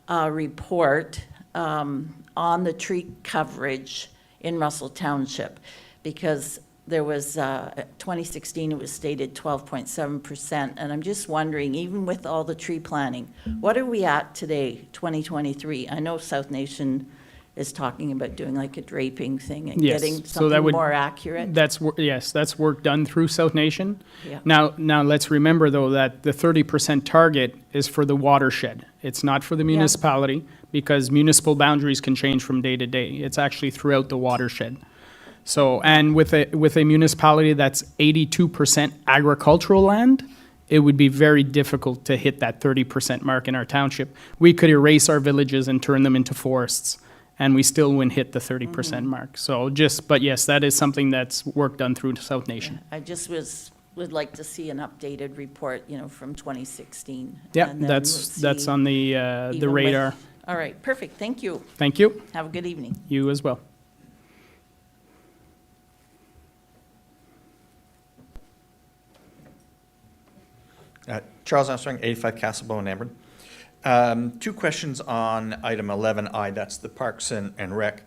report on the tree coverage in Russell Township? Because there was, 2016, it was stated 12.7%, and I'm just wondering, even with all the tree planting, what are we at today, 2023? I know South Nation is talking about doing like a draping thing and Yes, getting so that something would- more accurate. Yes, that's work done through South Nation. Yeah. Now let's remember, though, that the 30% target is for the watershed. It's not for the municipality, because municipal boundaries can change from day to day. It's actually throughout the watershed. So, and with a municipality that's 82% agricultural land, it would be very difficult to hit that 30% mark in our township. We could erase our villages and turn them into forests, and we still wouldn't hit the 30% mark. So but yes, that is something that's work done through South Nation. I just would like to see an updated report, from 2016. Yeah, and then that's we'll see on the even with- radar. All right, perfect, thank you. Thank you. Have a good evening. You as well. Charles Armstrong, 85 Castlebow in Ambern. Two questions on item 11I, that's the Parks and Rec.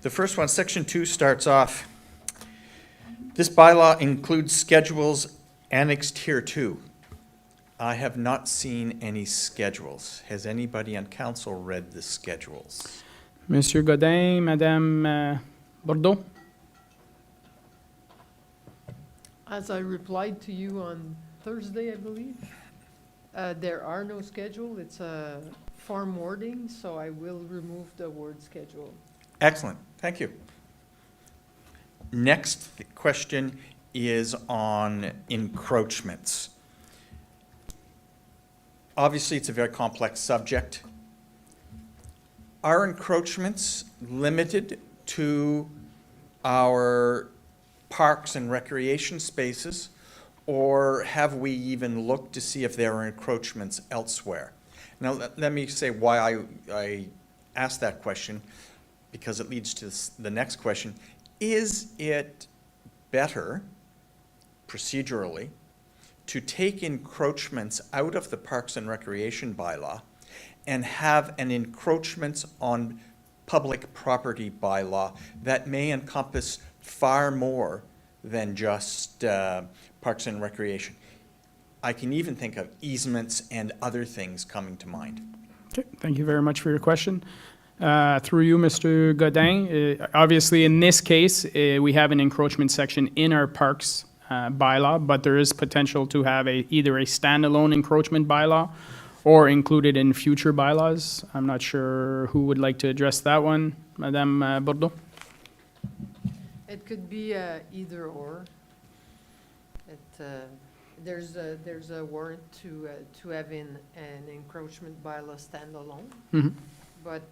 The first one, section 2 starts off, this bylaw includes schedules annexed here too. I have not seen any schedules. Has anybody on council read the schedules? Monsieur Godin, Madame Bordeaux? As I replied to you on Thursday, I believe, there are no schedule. It's a farm wording, so I will remove the word schedule. Excellent, thank you. Next question is on encroachments. Obviously, it's a very complex subject. Are encroachments limited to our parks and recreation spaces, or have we even looked to see if there are encroachments elsewhere? Now, let me say why I asked that question, because it leads to the next question. Is it better, procedurally, to take encroachments out of the Parks and Recreation bylaw and have an encroachments on public property bylaw that may encompass far more than just Parks and Recreation? I can even think of easements and other things coming to mind. Okay, thank you very much for your question. Through you, Mr. Godin, obviously in this case, we have an encroachment section in our parks bylaw, but there is potential to have either a standalone encroachment bylaw or included in future bylaws. I'm not sure who would like to address that one. Madame Bordeaux? It could be either or. There's a warrant to have an encroachment bylaw standalone. Mm-hmm. But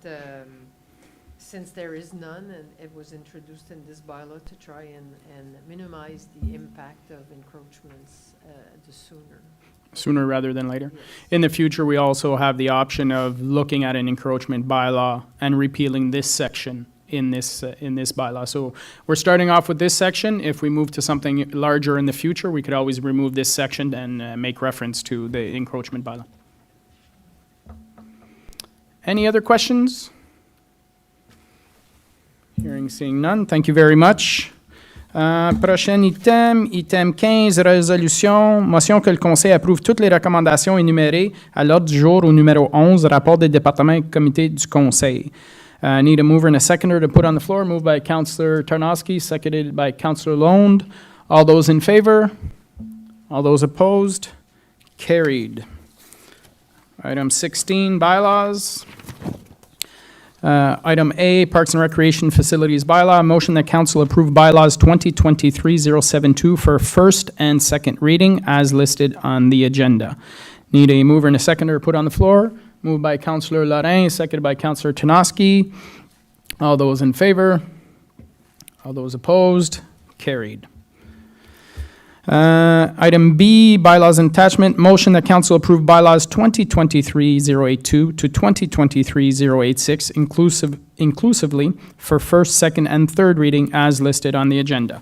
since there is none, and it was introduced in this bylaw to try and minimize the impact of encroachments the sooner. Sooner rather than later. Yes. In the future, we also have the option of looking at an encroachment bylaw and repealing this section in this bylaw. So we're starting off with this section. If we move to something larger in the future, we could always remove this section and make reference to the encroachment bylaw. Any other questions? Hearing, seeing none. Thank you very much. Prochain item, item 15, résolution, motion que le Conseil approuve toutes les recommandations énumérées à l'ordre du jour au numéro 11, rapport des départements et comités du Conseil. Need a mover and a seconder to put on the floor. Moved by Councillor Tarnowski, seconded by Councillor Londe. All those in favor? All those opposed? Carried. Item 16, bylaws. Item A, Parks and Recreation Facilities Bylaw. Motion that council approve bylaws 2023-072 for first and second reading as listed on the agenda. Need a mover and a seconder put on the floor. Moved by Councillor Lorrain, seconded by Councillor Tarnowski. All those in favor? All those opposed? Carried. Item B, bylaws and attachment. Motion that council approve bylaws 2023-082 to 2023-086 inclusively for first, second, and third reading as listed on the agenda.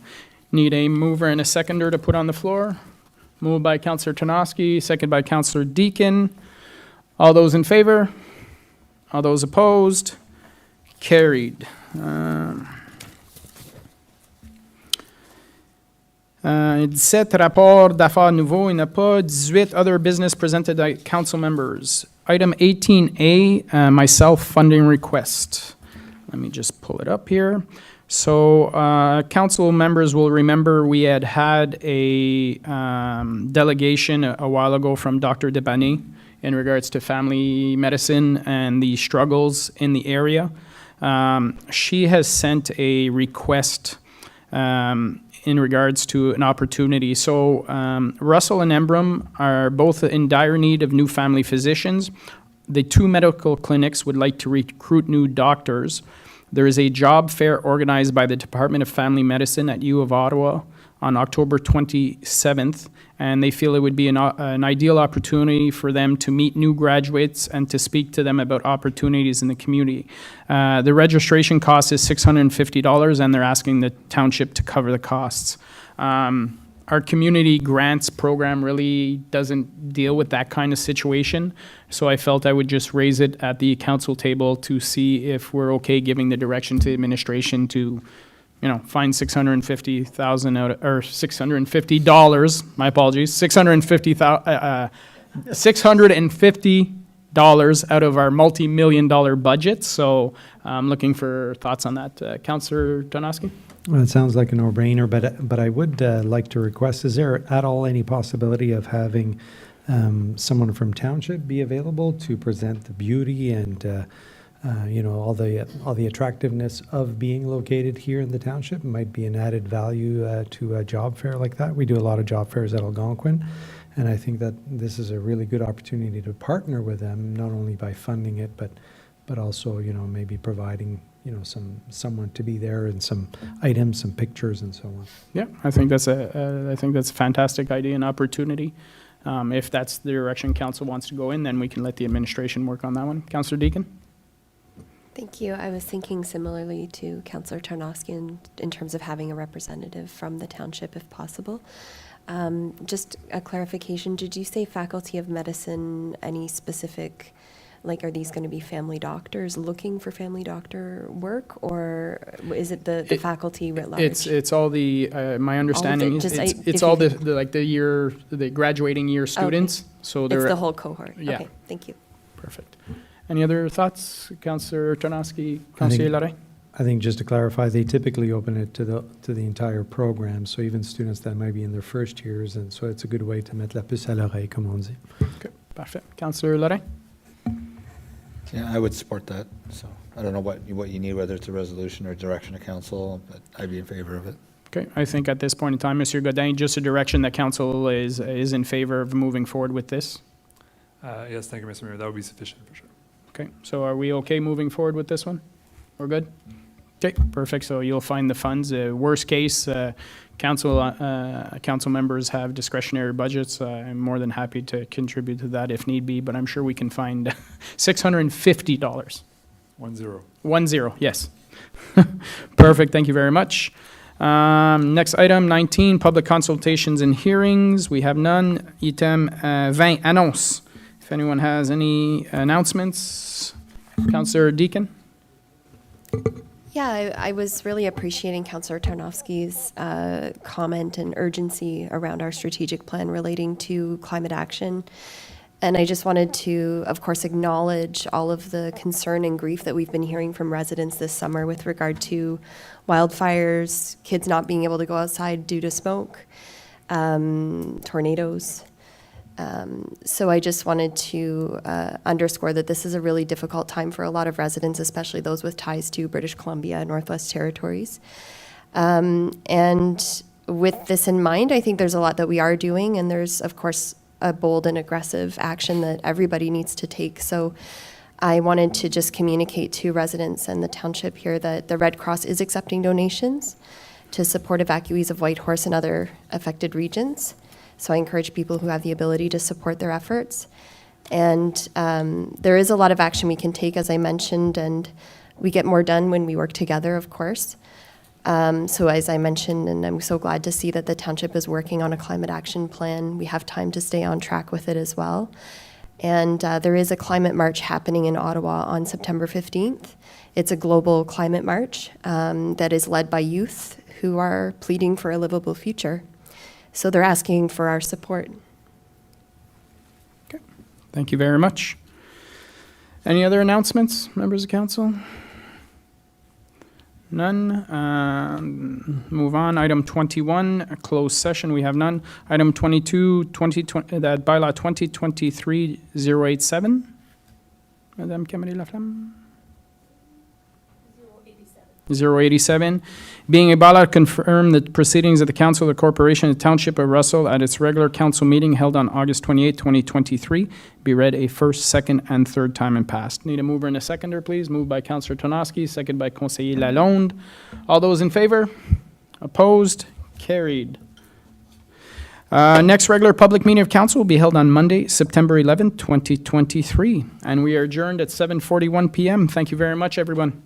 Need a mover and a seconder to put on the floor. Moved by Councillor Tarnowski, seconded by Councillor Deakin. All those in favor? All those opposed? Carried. 17 rapports d'affaires nouveaux. Il n'y en a pas. 18 other business presented by council members. Item 18A, myself funding request. Let me just pull it up here. So, council members will remember we had a delegation a while ago from Dr. Debani in regards to family medicine and the struggles in the area. She has sent a request in regards to an opportunity. So Russell and Embrum are both in dire need of new family physicians. The two medical clinics would like to recruit new doctors. There is a job fair organized by the Department of Family Medicine at U of Ottawa on October 27th, and they feel it would be an ideal opportunity for them to meet new graduates and to speak to them about opportunities in the community. The registration cost is $650, and they're asking the township to cover the costs. Our community grants program really doesn't deal with that kind of situation, so I felt I would just raise it at the council table to see if we're okay giving the direction to administration to, find $650,000 out, or $650. My apologies, $650 out of our multi-million-dollar budget. So I'm looking for thoughts on that, Councillor Donosky. Well, it sounds like a no-brainer, but I would like to request, is there at all any possibility of having someone from Township be available to present the beauty and, all the attractiveness of being located here in the Township? It might be an added value to a job fair like that. We do a lot of job fairs at Algonquin, and I think that this is a really good opportunity to partner with them, not only by funding it, but also, maybe providing someone to be there and some items, some pictures, and so on. Yeah, I think that's a fantastic idea and opportunity. If that's the direction council wants to go in, then we can let the administration work on that one. Councillor Deacon? Thank you. I was thinking similarly to Councillor Tarnowski in terms of having a representative from the township if possible. Just a clarification, did you say Faculty of Medicine, any specific, are these going to be family doctors looking for family doctor work, or is it the faculty writ large? It's all the, my understanding is it's all the graduating year students. So they're it's the whole cohort. Yeah. Okay, thank you. Perfect. Any other thoughts, Councillor Tarnowski, Councillor Larrey? I think just to clarify, they typically open it to the entire program, so even students that might be in their first years, and so it's a good way to mettre la puce à l'oreille, comme on dit. Okay, parfait. Councillor Larrey? Yeah, I would support that. So I don't know what you need, whether it's a resolution or direction of council, but I'd be in favor of it. Okay, I think at this point in time, Mr. Godin, just a direction that council is in favor of moving forward with this. Yes, thank you, Mr. Mayor. That would be sufficient for sure. Okay, so are we okay moving forward with this one? We're good? Okay, perfect. So you'll find the funds. Worst case, council members have discretionary budgets. I'm more than happy to contribute to that if need be, but I'm sure we can find $650. 1-0. 1-0, yes. Perfect, thank you very much. Next item, 19, public consultations and hearings. We have none. Item 20, annonce. If anyone has any announcements, Councillor Deacon? Yeah, I was really appreciating Councillor Tarnowski's comment and urgency around our strategic plan relating to climate action. And I just wanted to, of course, acknowledge all of the concern and grief that we've been hearing from residents this summer with regard to wildfires, kids not being able to go outside due to smoke, tornadoes. So I just wanted to underscore that this is a really difficult time for a lot of residents, especially those with ties to British Columbia and Northwest Territories. And with this in mind, I think there's a lot that we are doing, and there's, of course, a bold and aggressive action that everybody needs to take. So I wanted to just communicate to residents and the township here that the Red Cross is accepting donations to support evacuees of Whitehorse and other affected regions. So I encourage people who have the ability to support their efforts. And there is a lot of action we can take, as I mentioned, and we get more done when we work together, of course. So as I mentioned, and I'm so glad to see that the township is working on a climate action plan. We have time to stay on track with it as well. And there is a climate march happening in Ottawa on September 15th. It's a global climate march that is led by youth who are pleading for a livable future. So they're asking for our support. Okay, thank you very much. Any other announcements, members of council? None. Move on. Item 21, a closed session. We have none. Item 22, that bylaw 2023-087. Madame Camille Laflamme? 087. Being a bylaw to confirm the proceedings of the Council of the Corporation of the Township of Russell at its regular council meeting held on August 28, 2023, be read a first, second, and third time and passed. Need a mover and a seconder, please. Moved by Councillor Tonoski, second by Conseiller Lalonde. All those in favor? Opposed? Carried. Next regular public meeting of council will be held on Monday, September 11th, 2023, and we are adjourned at 7:41 p.m. Thank you very much, everyone.